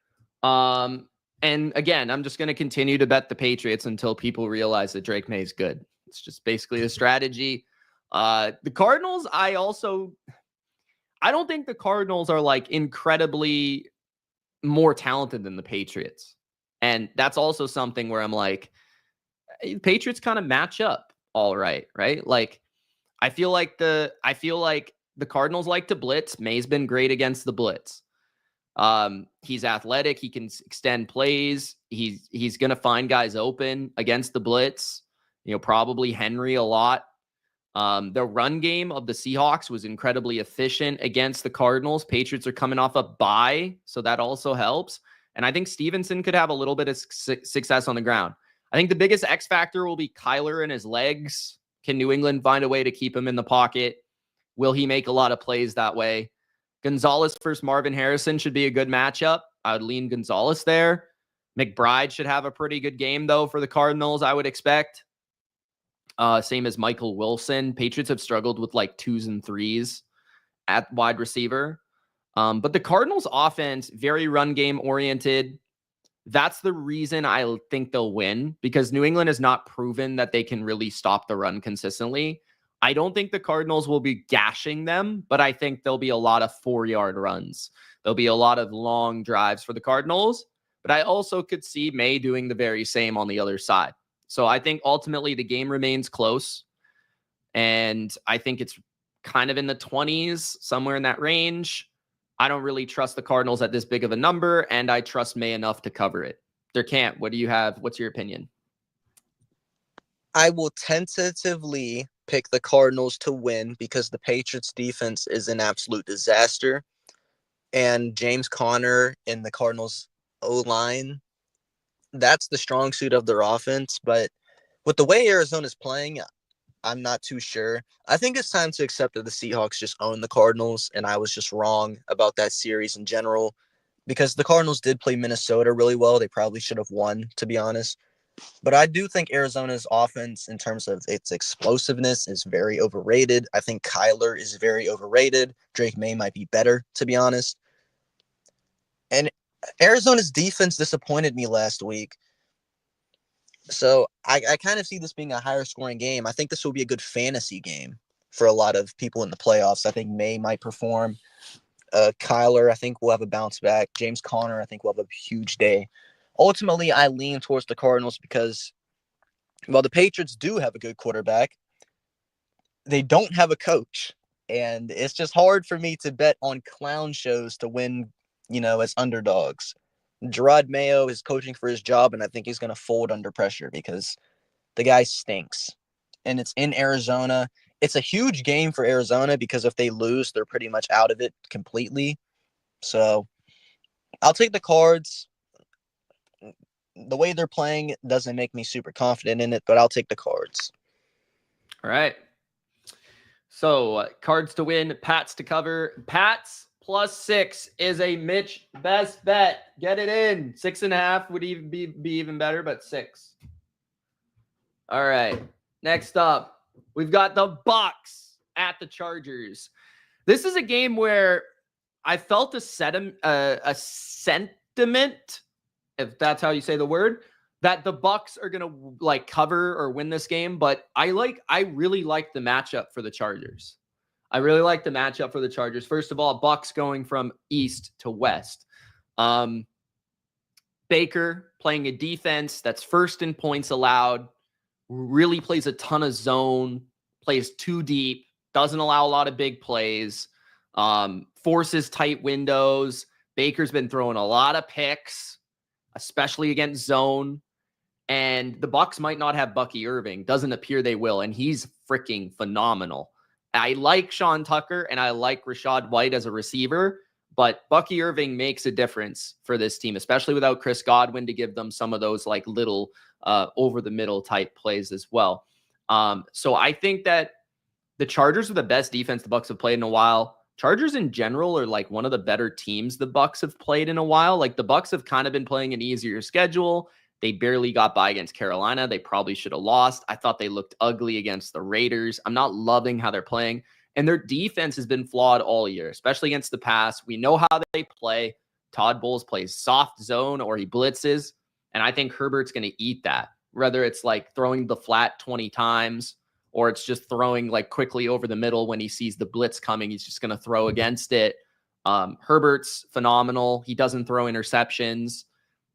And again, I'm just going to continue to bet the Patriots until people realize that Drake May is good. It's just basically a strategy. The Cardinals, I don't think the Cardinals are like incredibly more talented than the Patriots. And that's also something where I'm like, Patriots kind of match up all right, right? Like I feel like the Cardinals like to blitz. May's been great against the blitz. He's athletic. He can extend plays. He's going to find guys open against the blitz. Probably Henry a lot. The run game of the Seahawks was incredibly efficient against the Cardinals. Patriots are coming off a bye, so that also helps. And I think Stevenson could have a little bit of success on the ground. I think the biggest X factor will be Kyler and his legs. Can New England find a way to keep him in the pocket? Will he make a lot of plays that way? Gonzalez versus Marvin Harrison should be a good matchup. I would lean Gonzalez there. McBride should have a pretty good game, though, for the Cardinals, I would expect. Same as Michael Wilson. Patriots have struggled with like 2s and 3s at wide receiver. But the Cardinals offense, very run game oriented. That's the reason I think they'll win, because New England has not proven that they can really stop the run consistently. I don't think the Cardinals will be gashing them, but I think there'll be a lot of 4-yard runs. There'll be a lot of long drives for the Cardinals, but I also could see May doing the very same on the other side. So I think ultimately the game remains close, and I think it's kind of in the 20s, somewhere in that range. I don't really trust the Cardinals at this big of a number, and I trust May enough to cover it. There can't. What do you have? What's your opinion? I will tentatively pick the Cardinals to win because the Patriots defense is an absolute disaster. And James Conner in the Cardinals O-line, that's the strong suit of their offense. But with the way Arizona's playing, I'm not too sure. I think it's time to accept that the Seahawks just own the Cardinals, and I was just wrong about that series in general because the Cardinals did play Minnesota really well. They probably should have won, to be honest. But I do think Arizona's offense, in terms of its explosiveness, is very overrated. I think Kyler is very overrated. Drake May might be better, to be honest. And Arizona's defense disappointed me last week. So I kind of see this being a higher scoring game. I think this will be a good fantasy game for a lot of people in the playoffs. I think May might perform. Kyler, I think, will have a bounce back. James Conner, I think, will have a huge day. Ultimately, I lean towards the Cardinals because, while the Patriots do have a good quarterback, they don't have a coach. And it's just hard for me to bet on clown shows to win, as underdogs. Gerard Mayo is coaching for his job, and I think he's going to fold under pressure because the guy stinks. And it's in Arizona. It's a huge game for Arizona because if they lose, they're pretty much out of it completely. So I'll take the Cards. The way they're playing doesn't make me super confident in it, but I'll take the Cards. All right. So Cards to win, Pats to cover. Pats +6 is a Mitch best bet. Get it in. 6.5 would even be even better, but 6. All right. Next up, we've got the Bucs at the Chargers. This is a game where I felt a sentiment, if that's how you say the word, that the Bucs are gonna like cover or win this game. But I really like the matchup for the Chargers. First of all, Bucs going from east to west. Baker playing a defense that's first in points allowed, really plays a ton of zone, plays too deep, doesn't allow a lot of big plays, forces tight windows. Baker's been throwing a lot of picks, especially against zone. And the Bucs might not have Bucky Irving. Doesn't appear they will. And he's freaking phenomenal. I like Sean Tucker and I like Rachaad White as a receiver, but Bucky Irving makes a difference for this team, especially without Chris Godwin to give them some of those like little over the middle type plays as well. So I think that the Chargers are the best defense the Bucs have played in a while. Chargers in general are like one of the better teams the Bucs have played in a while. Like the Bucs have kind of been playing an easier schedule. They barely got by against Carolina. They probably should have lost. I thought they looked ugly against the Raiders. I'm not loving how they're playing. And their defense has been flawed all year, especially against the pass. We know how they play. Todd Bowles plays soft zone or he blitzes. And I think Herbert's going to eat that, whether it's like throwing the flat 20 times or it's just throwing like quickly over the middle when he sees the blitz coming. He's just going to throw against it. Herbert's phenomenal. He doesn't throw interceptions.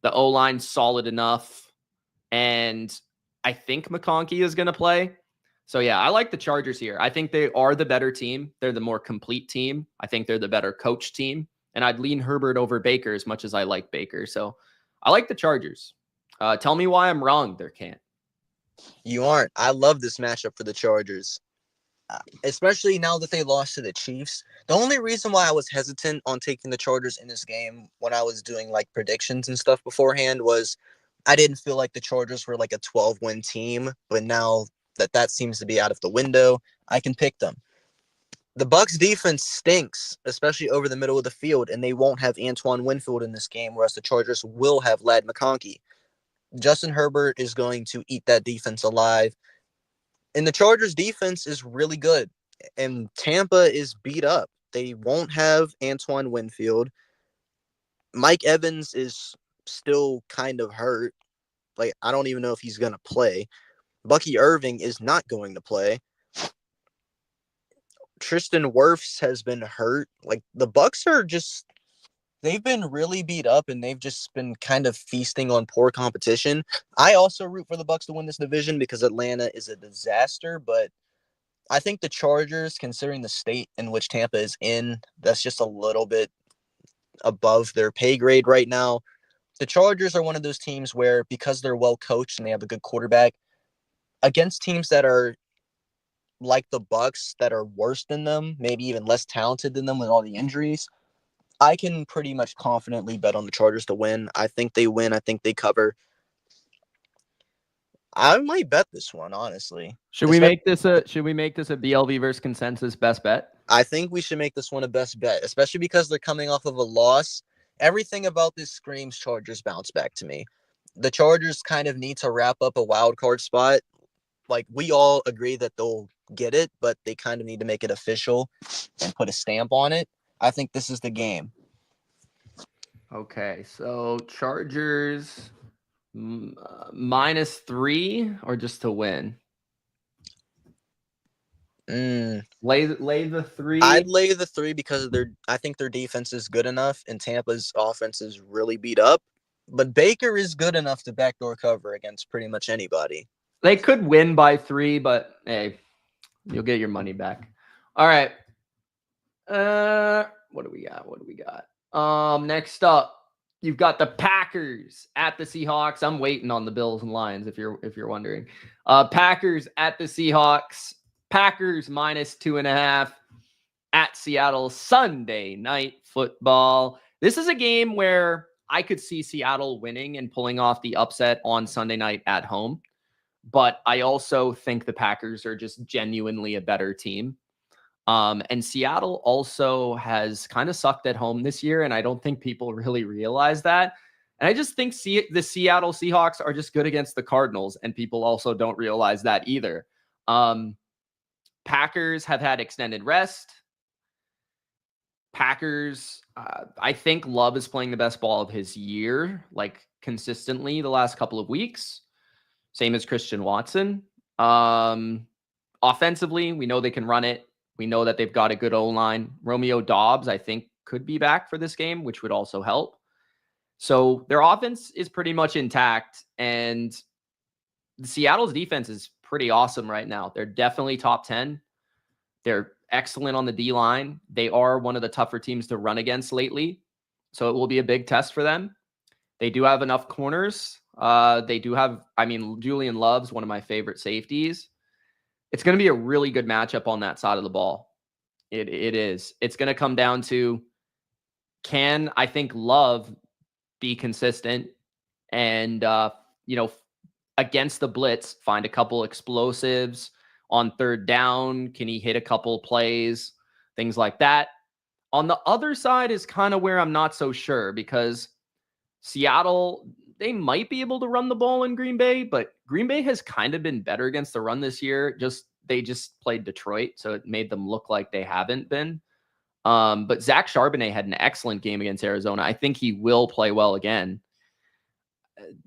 The O-line's solid enough. And I think McConkey is going to play. So, yeah, I like the Chargers here. I think they are the better team. They're the more complete team. I think they're the better coach team. And I'd lean Herbert over Baker as much as I like Baker. So, I like the Chargers. Tell me why I'm wrong there, Can't. You aren't. I love this matchup for the Chargers, especially now that they lost to the Chiefs. The only reason why I was hesitant on taking the Chargers in this game when I was doing like predictions and stuff beforehand was I didn't feel like the Chargers were like a 12-win team. But now that seems to be out of the window, I can pick them. The Bucs defense stinks, especially over the middle of the field, and they won't have Antoine Winfield in this game, whereas the Chargers will have Ladd McConkey. Justin Herbert is going to eat that defense alive. And the Chargers defense is really good. And Tampa is beat up. They won't have Antoine Winfield. Mike Evans is still kind of hurt. Like, I don't even know if he's going to play. Bucky Irving is not going to play. Tristan Wirfs has been hurt. Like, the Bucs are just, they've been really beat up, and they've just been kind of feasting on poor competition. I also root for the Bucs to win this division because Atlanta is a disaster, but I think the Chargers, considering the state in which Tampa is in, that's just a little bit above their pay grade right now. The Chargers are one of those teams where, because they're well coached and they have a good quarterback, against teams that are like the Bucs that are worse than them, maybe even less talented than them with all the injuries, I can pretty much confidently bet on the Chargers to win. I think they win. I think they cover. I might bet this one, honestly. Should we make this a BLV versus consensus best bet? I think we should make this one a best bet, especially because they're coming off of a loss. Everything about this screams Chargers bounce back to me. The Chargers kind of need to wrap up a wild card spot. Like, we all agree that they'll get it, but they kind of need to make it official and put a stamp on it. I think this is the game. Okay, so Chargers -3 or just to win? Lay the 3. I'd lay the 3 because I think their defense is good enough and Tampa's offense is really beat up. But Baker is good enough to backdoor cover against pretty much anybody. They could win by 3, but hey, you'll get your money back. All right. What do we got? Next up, you've got the Packers at the Seahawks. I'm waiting on the Bills and Lions if you're wondering. Packers at the Seahawks. Packers -2.5 at Seattle. Sunday Night Football. This is a game where I could see Seattle winning and pulling off the upset on Sunday night at home. But I also think the Packers are just genuinely a better team. And Seattle also has kind of sucked at home this year, and I don't think people really realize that. And I just think the Seattle Seahawks are just good against the Cardinals, and people also don't realize that either. Packers have had extended rest. Packers, I think Love is playing the best ball of his year, like consistently the last couple of weeks. Same as Christian Watson. Offensively, we know they can run it. We know that they've got a good O-line. Romeo Doubs, I think, could be back for this game, which would also help. So their offense is pretty much intact, and Seattle's defense is pretty awesome right now. They're definitely top 10. They're excellent on the D-line. They are one of the tougher teams to run against lately, so it will be a big test for them. They do have enough corners. They do have, Julian Love's one of my favorite safeties. It's going to be a really good matchup on that side of the ball. It is. It's going to come down to, can I think Love be consistent and, against the blitz, find a couple explosives on third down? Can he hit a couple plays? Things like that. On the other side is kind of where I'm not so sure, because Seattle, they might be able to run the ball in Green Bay, but Green Bay has kind of been better against the run this year. They just played Detroit, so it made them look like they haven't been. But Zach Charbonnet had an excellent game against Arizona. I think he will play well again.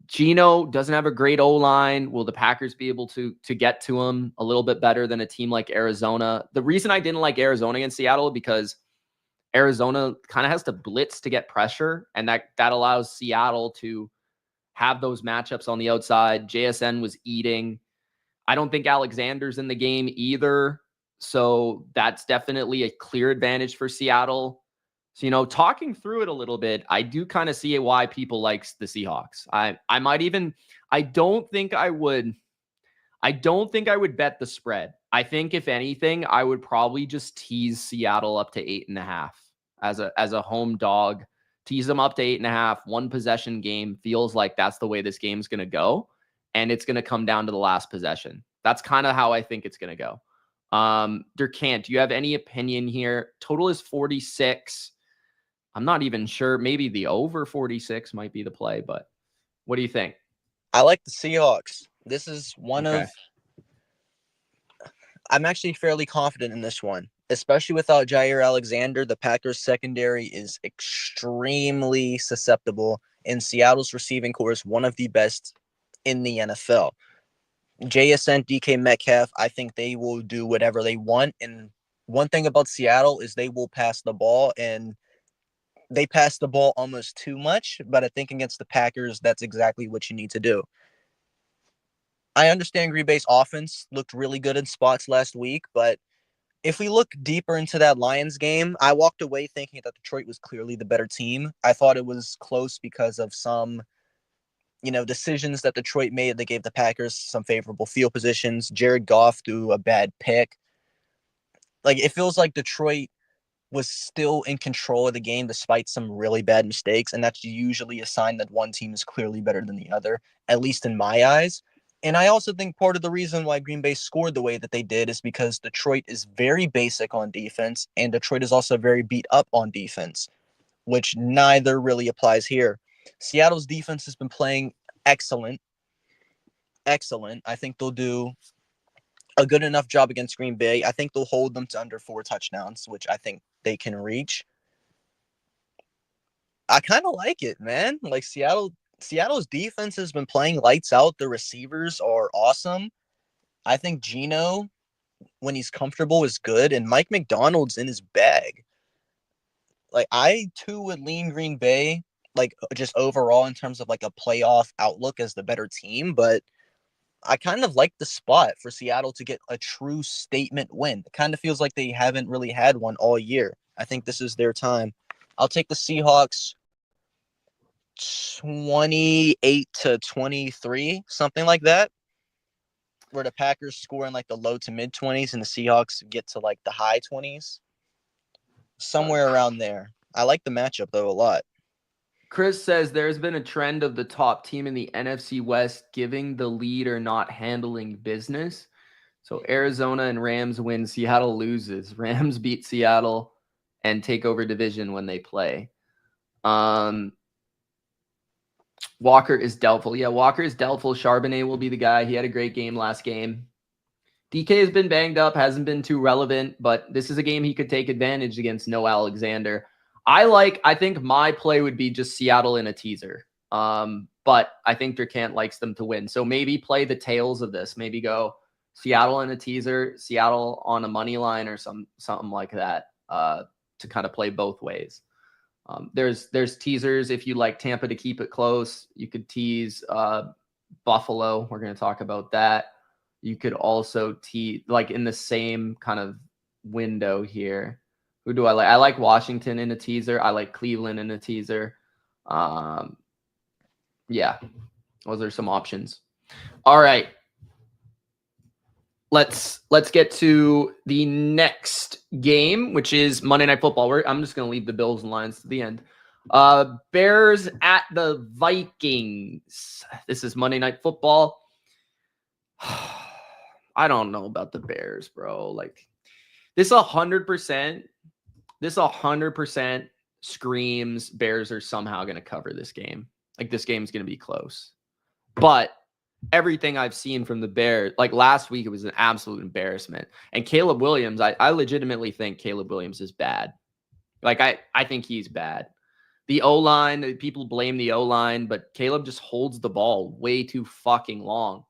Geno doesn't have a great O-line. Will the Packers be able to get to him a little bit better than a team like Arizona? The reason I didn't like Arizona against Seattle because Arizona kind of has to blitz to get pressure, and that allows Seattle to have those matchups on the outside. JSN was eating. I don't think Alexander's in the game either, so that's definitely a clear advantage for Seattle. So, talking through it a little bit, I do kind of see why people like the Seahawks. I don't think I would bet the spread. I think if anything, I would probably just tease Seattle up to 8.5 as a home dog. Tease them up to 8.5. One possession game feels like that's the way this game's going to go. And it's going to come down to the last possession. That's kind of how I think it's going to go. Durkant, do you have any opinion here? Total is 46. I'm not even sure. Maybe the over 46 might be the play, but what do you think? I like the Seahawks. This is one of – I'm actually fairly confident in this one, especially without Jair Alexander. The Packers secondary is extremely susceptible, and Seattle's receiving core is one of the best in the NFL. JSN, DK Metcalf, I think they will do whatever they want. And one thing about Seattle is they will pass the ball, and they pass the ball almost too much. But I think against the Packers, that's exactly what you need to do. I understand Green Bay's offense looked really good in spots last week, but if we look deeper into that Lions game, I walked away thinking that Detroit was clearly the better team. I thought it was close because of some decisions that Detroit made. They gave the Packers some favorable field positions. Jared Goff threw a bad pick. It feels like Detroit was still in control of the game despite some really bad mistakes, and that's usually a sign that one team is clearly better than the other, at least in my eyes. And I also think part of the reason why Green Bay scored the way that they did is because Detroit is very basic on defense, and Detroit is also very beat up on defense, which neither really applies here. Seattle's defense has been playing excellent. I think they'll do a good enough job against Green Bay. I think they'll hold them to under 4 touchdowns, which I think they can reach. I kind of like it, man. Seattle's defense has been playing lights out. The receivers are awesome. I think Geno, when he's comfortable, is good, and Mike McDonald's in his bag. I too would lean Green Bay, just overall in terms of a playoff outlook as the better team, but I kind of like the spot for Seattle to get a true statement win. It kind of feels like they haven't really had one all year. I think this is their time. I'll take the Seahawks 28-23, something like that, where the Packers score in the low to mid 20s and the Seahawks get to the high 20s. Somewhere around there. I like the matchup, though, a lot. Chris says there's been a trend of the top team in the NFC West giving the lead or not handling business. So Arizona and Rams win, Seattle loses. Rams beat Seattle and take over division when they play. Walker is doubtful. Yeah, Walker is doubtful. Charbonnet will be the guy. He had a great game last game. DK has been banged up, hasn't been too relevant, but this is a game he could take advantage against no Alexander. I think my play would be just Seattle in a teaser. But I think Durkant likes them to win. So maybe play the tails of this. Maybe go Seattle in a teaser, Seattle on a money line or something like that to kind of play both ways. There's teasers. If you like Tampa to keep it close, you could tease Buffalo. We're going to talk about that. You could also tease in the same kind of window here. Who do I like? I like Washington in a teaser. I like Cleveland in a teaser. Yeah, those are some options. All right. Let's get to the next game, which is Monday Night Football. I'm just going to leave the Bills and Lions to the end. Bears at the Vikings. This is Monday Night Football. I don't know about the Bears, bro. This 100% screams Bears are somehow going to cover this game. This game's going to be close. But everything I've seen from the Bears, last week, it was an absolute embarrassment. And Caleb Williams, I legitimately think Caleb Williams is bad. Like, I think he's bad. The O-line, people blame the O-line, but Caleb just holds the ball way too fucking long.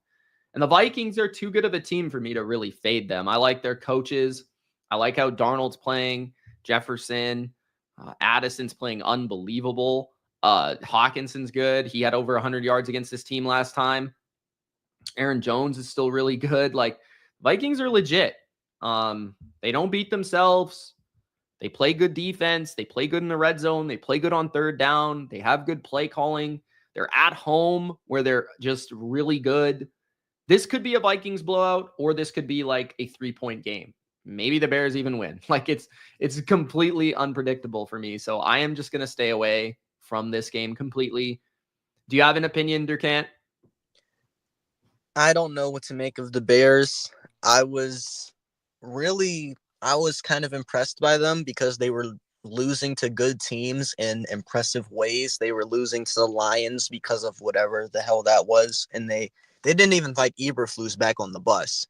And the Vikings are too good of a team for me to really fade them. I like their coaches. I like how Darnold's playing. Jefferson, Addison's playing unbelievable. Hawkinson's good. He had over 100 yards against this team last time. Aaron Jones is still really good. Like, Vikings are legit. They don't beat themselves. They play good defense. They play good in the red zone. They play good on third down. They have good play calling. They're at home where they're just really good. This could be a Vikings blowout, or this could be like a 3-point game. Maybe the Bears even win. Like, it's completely unpredictable for me. So I am just going to stay away from this game completely. Do you have an opinion, Durkant? I don't know what to make of the Bears. I was kind of impressed by them because they were losing to good teams in impressive ways. They were losing to the Lions because of whatever the hell that was, and they didn't even like Eberflus back on the bus.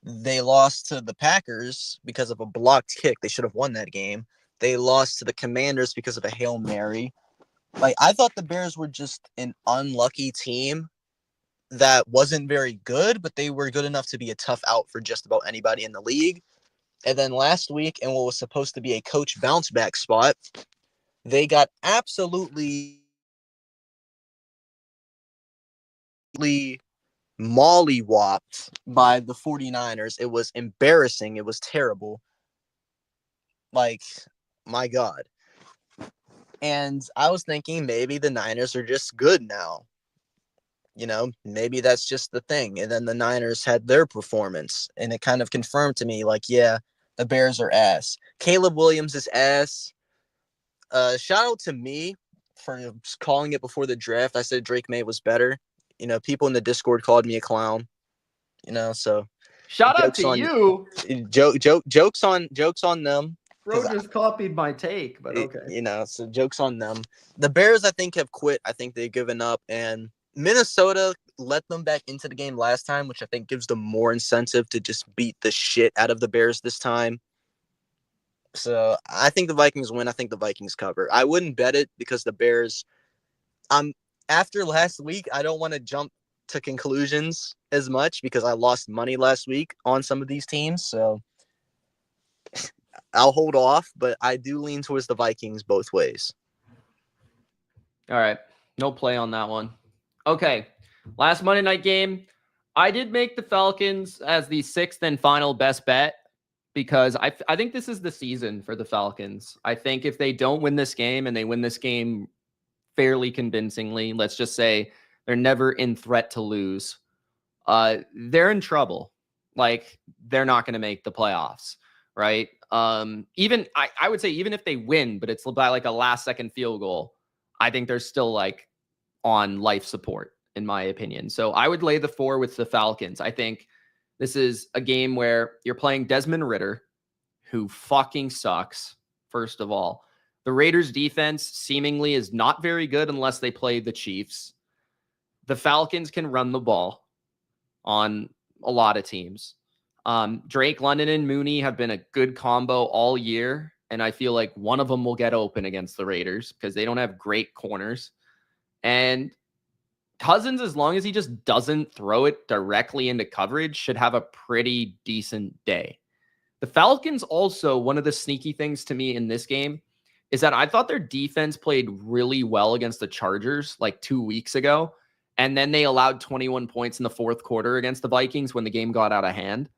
They lost to the Packers because of a blocked kick. They should have won that game. They lost to the Commanders because of a Hail Mary. Like, I thought the Bears were just an unlucky team that wasn't very good, but they were good enough to be a tough out for just about anybody in the league. And then last week, in what was supposed to be a coach bounce back spot, they got absolutely mollywopped by the 49ers. It was embarrassing. It was terrible. Like, my God. And I was thinking maybe the Niners are just good now. You know, maybe that's just the thing. And then the Niners had their performance, and it kind of confirmed to me, like, yeah, the Bears are ass. Caleb Williams is ass. Shout out to me for calling it before the draft. I said Drake May was better. You know, people in the Discord called me a clown. You know, so shout out to you. Jokes on them. Bro just copied my take, but okay. You know, so jokes on them. The Bears, I think, have quit. I think they've given up, and Minnesota let them back into the game last time, which I think gives them more incentive to just beat the shit out of the Bears this time. So I think the Vikings win. I think the Vikings cover. I wouldn't bet it because the Bears, after last week, I don't want to jump to conclusions as much because I lost money last week on some of these teams. So I'll hold off, but I do lean towards the Vikings both ways. All right. No play on that one. Okay. Last Monday night game. I did make the Falcons as the 6th and final best bet because I think this is the season for the Falcons. I think if they don't win this game and they win this game fairly convincingly, let's just say they're never in threat to lose, they're in trouble. Like, they're not going to make the playoffs, right? Even I would say even if they win, but it's by like a last second field goal, I think they're still like on life support, in my opinion. So I would lay the 4 with the Falcons. I think this is a game where you're playing Desmond Ridder, who fucking sucks, first of all. The Raiders' defense seemingly is not very good unless they play the Chiefs. The Falcons can run the ball on a lot of teams. Drake London and Mooney have been a good combo all year, and I feel like one of them will get open against the Raiders because they don't have great corners. And Cousins, as long as he just doesn't throw it directly into coverage, should have a pretty decent day. The Falcons also, one of the sneaky things to me in this game is that I thought their defense played really well against the Chargers like 2 weeks ago. And then they allowed 21 points in the fourth quarter against the Vikings when the game got out of hand.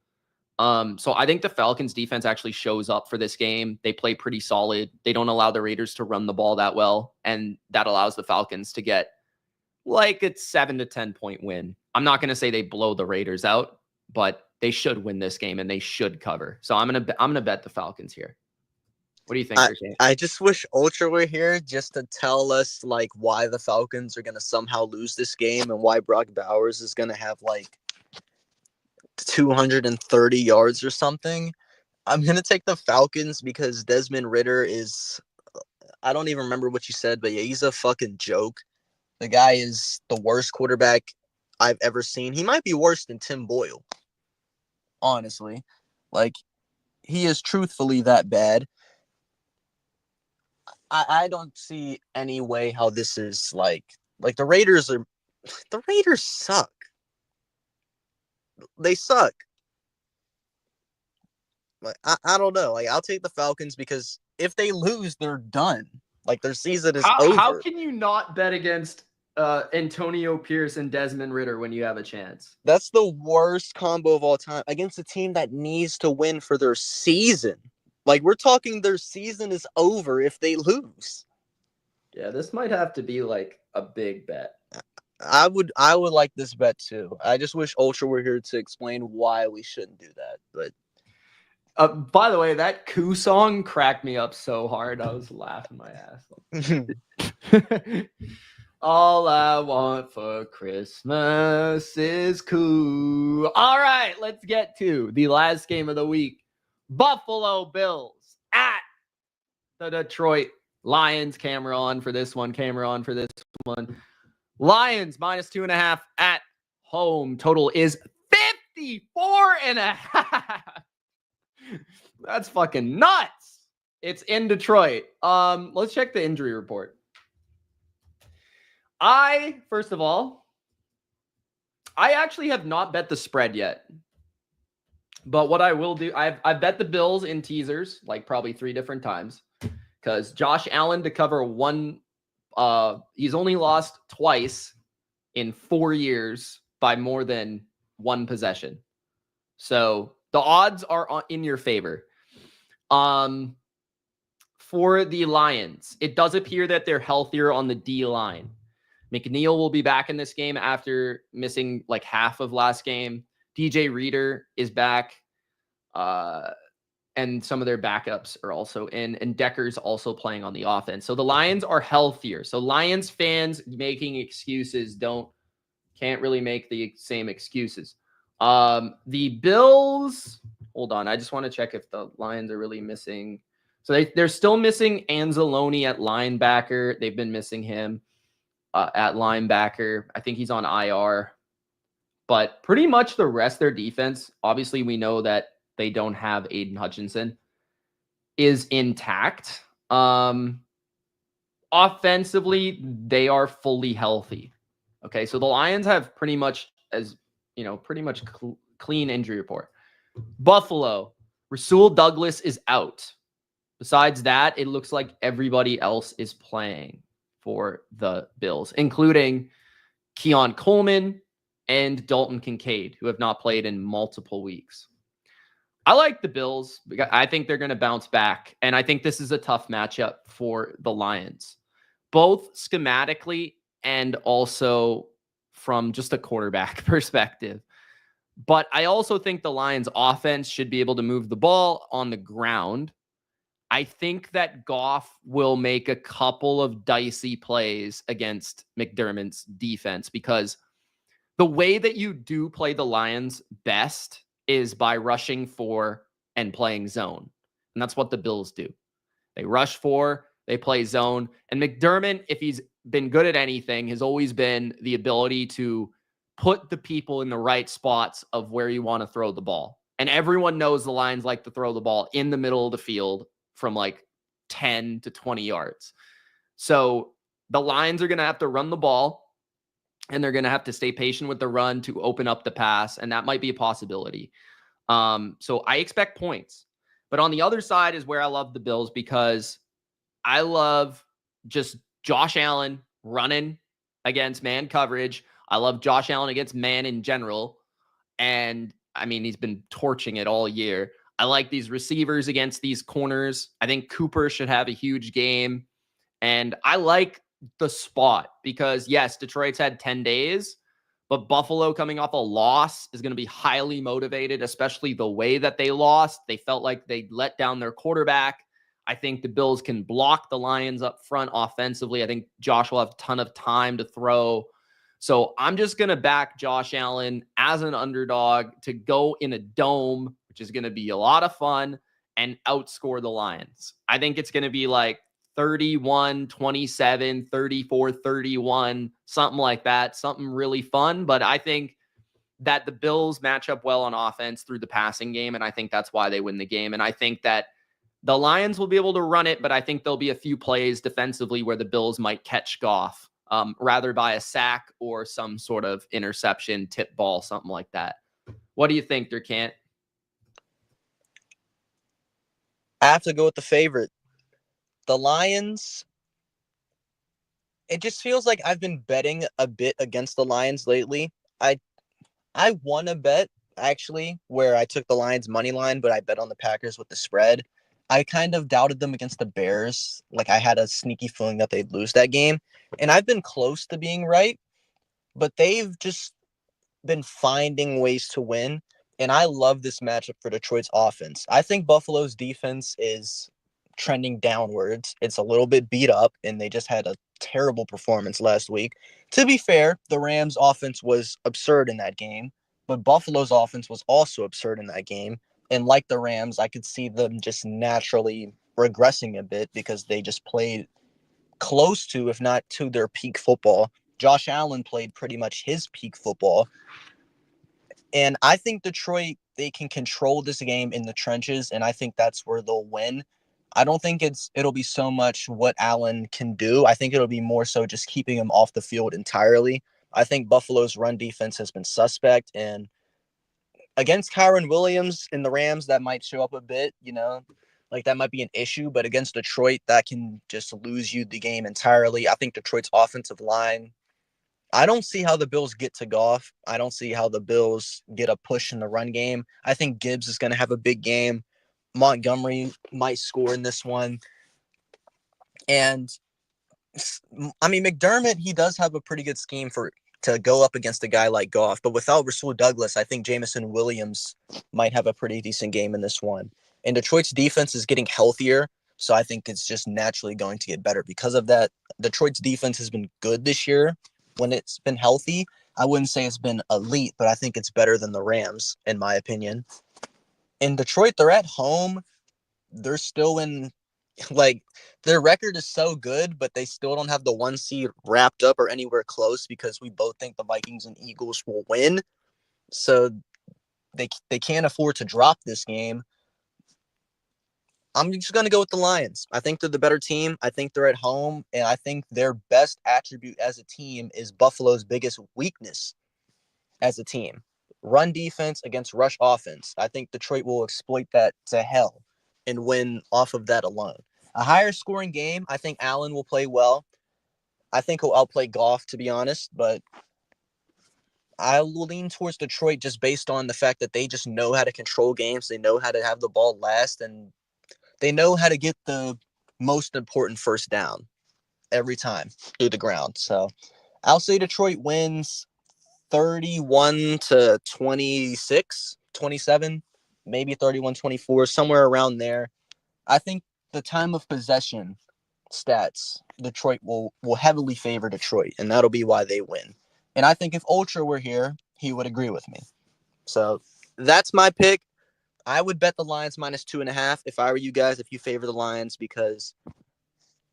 So I think the Falcons defense actually shows up for this game. They play pretty solid. They don't allow the Raiders to run the ball that well. And that allows the Falcons to get like a 7 to 10 point win. I'm not going to say they blow the Raiders out, but they should win this game and they should cover. So I'm going to bet the Falcons here. What do you think? I just wish Ultra were here just to tell us like why the Falcons are going to somehow lose this game and why Brock Bowers is going to have like 230 yards or something. I'm going to take the Falcons because Desmond Ridder is, I don't even remember what you said, but yeah, he's a fucking joke. The guy is the worst quarterback I've ever seen. He might be worse than Tim Boyle, honestly. Like, he is truthfully that bad. I don't see any way how this is like the Raiders suck. They suck. Like, I don't know. Like, I'll take the Falcons because if they lose, they're done. Like, their season is over. How can you not bet against Antonio Pierce and Desmond Ridder when you have a chance? That's the worst combo of all time against a team that needs to win for their season. Like, we're talking their season is over if they lose. Yeah, this might have to be like a big bet. I would like this bet too. I just wish Ultra were here to explain why we shouldn't do that. But by the way, that Coup song cracked me up so hard. I was laughing my ass off. All I want for Christmas is Coup. All right, let's get to the last game of the week. Buffalo Bills at the Detroit Lions. Camera on for this one. Camera on for this one. Lions -2.5 at home. Total is 54.5. That's fucking nuts. It's in Detroit. Let's check the injury report. First of all, I actually have not bet the spread yet. But what I will do, I've bet the Bills in teasers, like probably 3 different times. Because Josh Allen to cover one, he's only lost twice in 4 years by more than 1 possession. So the odds are in your favor. For the Lions, it does appear that they're healthier on the D line. McNeil will be back in this game after missing like half of last game. DJ Reader is back. And some of their backups are also in. And Decker's also playing on the offense. So the Lions are healthier. So Lions fans making excuses can't really make the same excuses. The Bills, hold on. I just want to check if the Lions are really missing. So they're still missing Anzalone at linebacker. They've been missing him at linebacker. I think he's on IR. But pretty much the rest of their defense, obviously we know that they don't have Aiden Hutchinson, is intact. Offensively, they are fully healthy. Okay, so the Lions have pretty much clean injury report. Buffalo, Rasul Douglas is out. Besides that, it looks like everybody else is playing for the Bills, including Keon Coleman and Dalton Kincaid, who have not played in multiple weeks. I like the Bills. I think they're going to bounce back. And I think this is a tough matchup for the Lions, both schematically and also from just a quarterback perspective. But I also think the Lions offense should be able to move the ball on the ground. I think that Goff will make a couple of dicey plays against McDermott's defense because the way that you do play the Lions best is by rushing for and playing zone. And that's what the Bills do. They rush for, they play zone. And McDermott, if he's been good at anything, has always been the ability to put the people in the right spots of where you want to throw the ball. And everyone knows the Lions like to throw the ball in the middle of the field from like 10 to 20 yards. So the Lions are going to have to run the ball. And they're going to have to stay patient with the run to open up the pass. And that might be a possibility. So I expect points. But on the other side is where I love the Bills because I love just Josh Allen running against man coverage. I love Josh Allen against man in general. And I mean, he's been torching it all year. I like these receivers against these corners. I think Cooper should have a huge game. And I like the spot because yes, Detroit's had 10 days, but Buffalo coming off a loss is going to be highly motivated, especially the way that they lost. They felt like they let down their quarterback. I think the Bills can block the Lions up front offensively. I think Josh will have a ton of time to throw. So I'm just going to back Josh Allen as an underdog to go in a dome, which is going to be a lot of fun, and outscore the Lions. I think it's going to be like 31-27, 34-31, something like that. Something really fun. But I think that the Bills match up well on offense through the passing game, and I think that's why they win the game. And I think that The Lions will be able to run it, but I think there'll be a few plays defensively where the Bills might catch Goff, rather by a sack or some sort of interception, tip ball, something like that. What do you think, Durkant? I have to go with the favorite. The Lions, it just feels like I've been betting a bit against the Lions lately. I won a bet, actually, where I took the Lions money line, but I bet on the Packers with the spread. I kind of doubted them against the Bears. Like, I had a sneaky feeling that they'd lose that game. And I've been close to being right, but they've just been finding ways to win. And I love this matchup for Detroit's offense. I think Buffalo's defense is trending downwards. It's a little bit beat up, and they just had a terrible performance last week. To be fair, the Rams' offense was absurd in that game, but Buffalo's offense was also absurd in that game. And like the Rams, I could see them just naturally regressing a bit because they just played close to, if not to, their peak football. Josh Allen played pretty much his peak football. And I think Detroit, they can control this game in the trenches, and I think that's where they'll win. I don't think it'll be so much what Allen can do. I think it'll be more so just keeping him off the field entirely. I think Buffalo's run defense has been suspect, and against Kyron Williams in the Rams, that might show up a bit, like that might be an issue, but against Detroit, that can just lose you the game entirely. I think Detroit's offensive line, I don't see how the Bills get to Goff. I don't see how the Bills get a push in the run game. I think Gibbs is going to have a big game. Montgomery might score in this one. And, I mean, McDermott, he does have a pretty good scheme to go up against a guy like Goff. But without Rasul Douglas, I think Jameson Williams might have a pretty decent game in this one. And Detroit's defense is getting healthier, so I think it's just naturally going to get better because of that. Detroit's defense has been good this year. When it's been healthy, I wouldn't say it's been elite, but I think it's better than the Rams, in my opinion. In Detroit, they're at home. They're still in, like, their record is so good, but they still don't have the 1 seed wrapped up or anywhere close because we both think the Vikings and Eagles will win. So they can't afford to drop this game. I'm just going to go with the Lions. I think they're the better team. I think they're at home, and I think their best attribute as a team is Buffalo's biggest weakness as a team. Run defense against rush offense. I think Detroit will exploit that to hell and win off of that alone. A higher scoring game, I think Allen will play well. I think he'll outplay Goff, to be honest, but I will lean towards Detroit just based on the fact that they just know how to control games. They know how to have the ball last, and they know how to get the most important first down every time through the ground. So I'll say Detroit wins 31-26, 27, maybe 31-24, somewhere around there. I think the time of possession stats, Detroit will heavily favor Detroit, and that'll be why they win. And I think if Ultra were here, he would agree with me. So that's my pick. I would bet the Lions -2.5 if I were you guys, if you favor the Lions, because,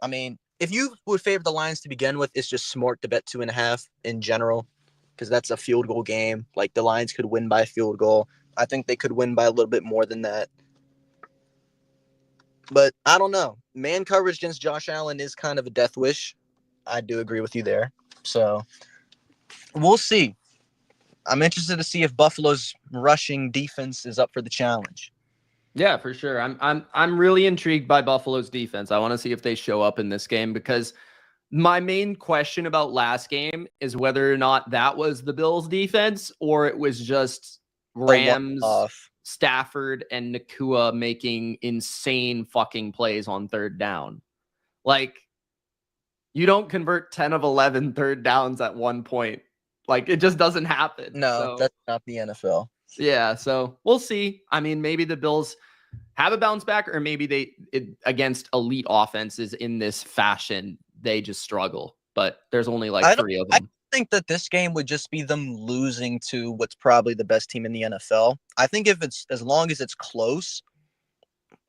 I mean, if you would favor the Lions to begin with, it's just smart to bet 2.5 in general, because that's a field goal game. Like, the Lions could win by a field goal. I think they could win by a little bit more than that. But I don't know. Man coverage against Josh Allen is kind of a death wish. I do agree with you there. So we'll see. I'm interested to see if Buffalo's rushing defense is up for the challenge. Yeah, for sure. I'm really intrigued by Buffalo's defense. I want to see if they show up in this game, because my main question about last game is whether or not that was the Bills defense or it was just Rams, Stafford, and Nakua making insane fucking plays on third down. Like, you don't convert 10 of 11 third downs at one point. Like, it just doesn't happen. No, that's not the NFL. Yeah, so we'll see. I mean, maybe the Bills have a bounce back, or maybe against elite offenses in this fashion, they just struggle. But there's only like 3 of them. I think that this game would just be them losing to what's probably the best team in the NFL. I think if it's, as long as it's close,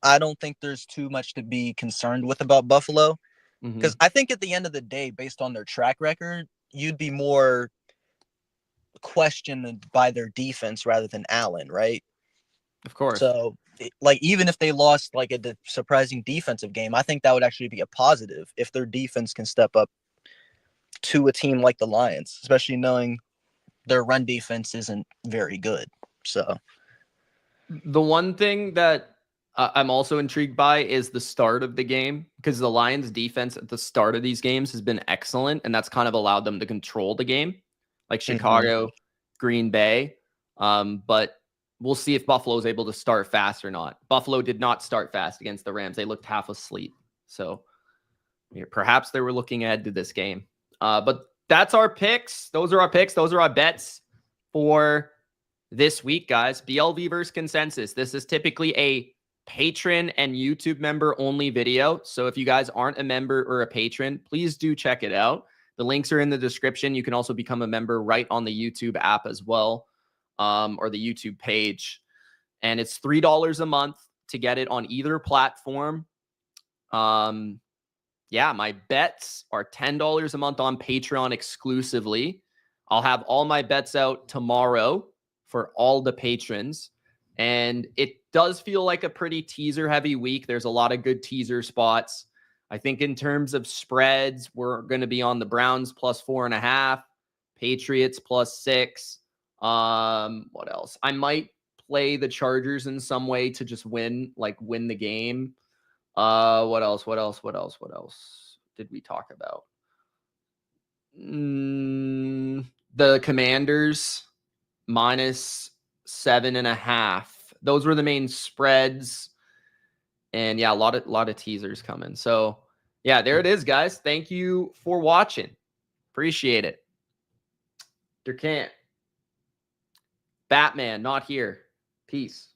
I don't think there's too much to be concerned with about Buffalo. Because I think at the end of the day, based on their track record, you'd be more questioned by their defense rather than Allen, right? Of course. So, like, even if they lost like a surprising defensive game, I think that would actually be a positive if their defense can step up to a team like the Lions, especially knowing their run defense isn't very good. So, the one thing that I'm also intrigued by is the start of the game, because the Lions defense at the start of these games has been excellent, and that's kind of allowed them to control the game, like Chicago, Green Bay. But we'll see if Buffalo is able to start fast or not. Buffalo did not start fast against the Rams. They looked half asleep. So perhaps they were looking ahead to this game. But that's our picks. Those are our picks. Those are our bets for this week, guys. BLV versus consensus. This is typically a patron and YouTube member only video. So if you guys aren't a member or a patron, please do check it out. The links are in the description. You can also become a member right on the YouTube app as well, or the YouTube page. And it's $3 a month to get it on either platform. Yeah, my bets are $10 a month on Patreon exclusively. I'll have all my bets out tomorrow for all the patrons. And it does feel like a pretty teaser heavy week. There's a lot of good teaser spots. I think in terms of spreads, we're going to be on the Browns plus 4.5, Patriots plus 6. What else? I might play the Chargers in some way to just win the game. What else did we talk about? The Commanders minus 7.5. Those were the main spreads. And yeah, a lot of teasers coming. So yeah, there it is, guys. Thank you for watching. Appreciate it. There can't. Batman, not here. Peace.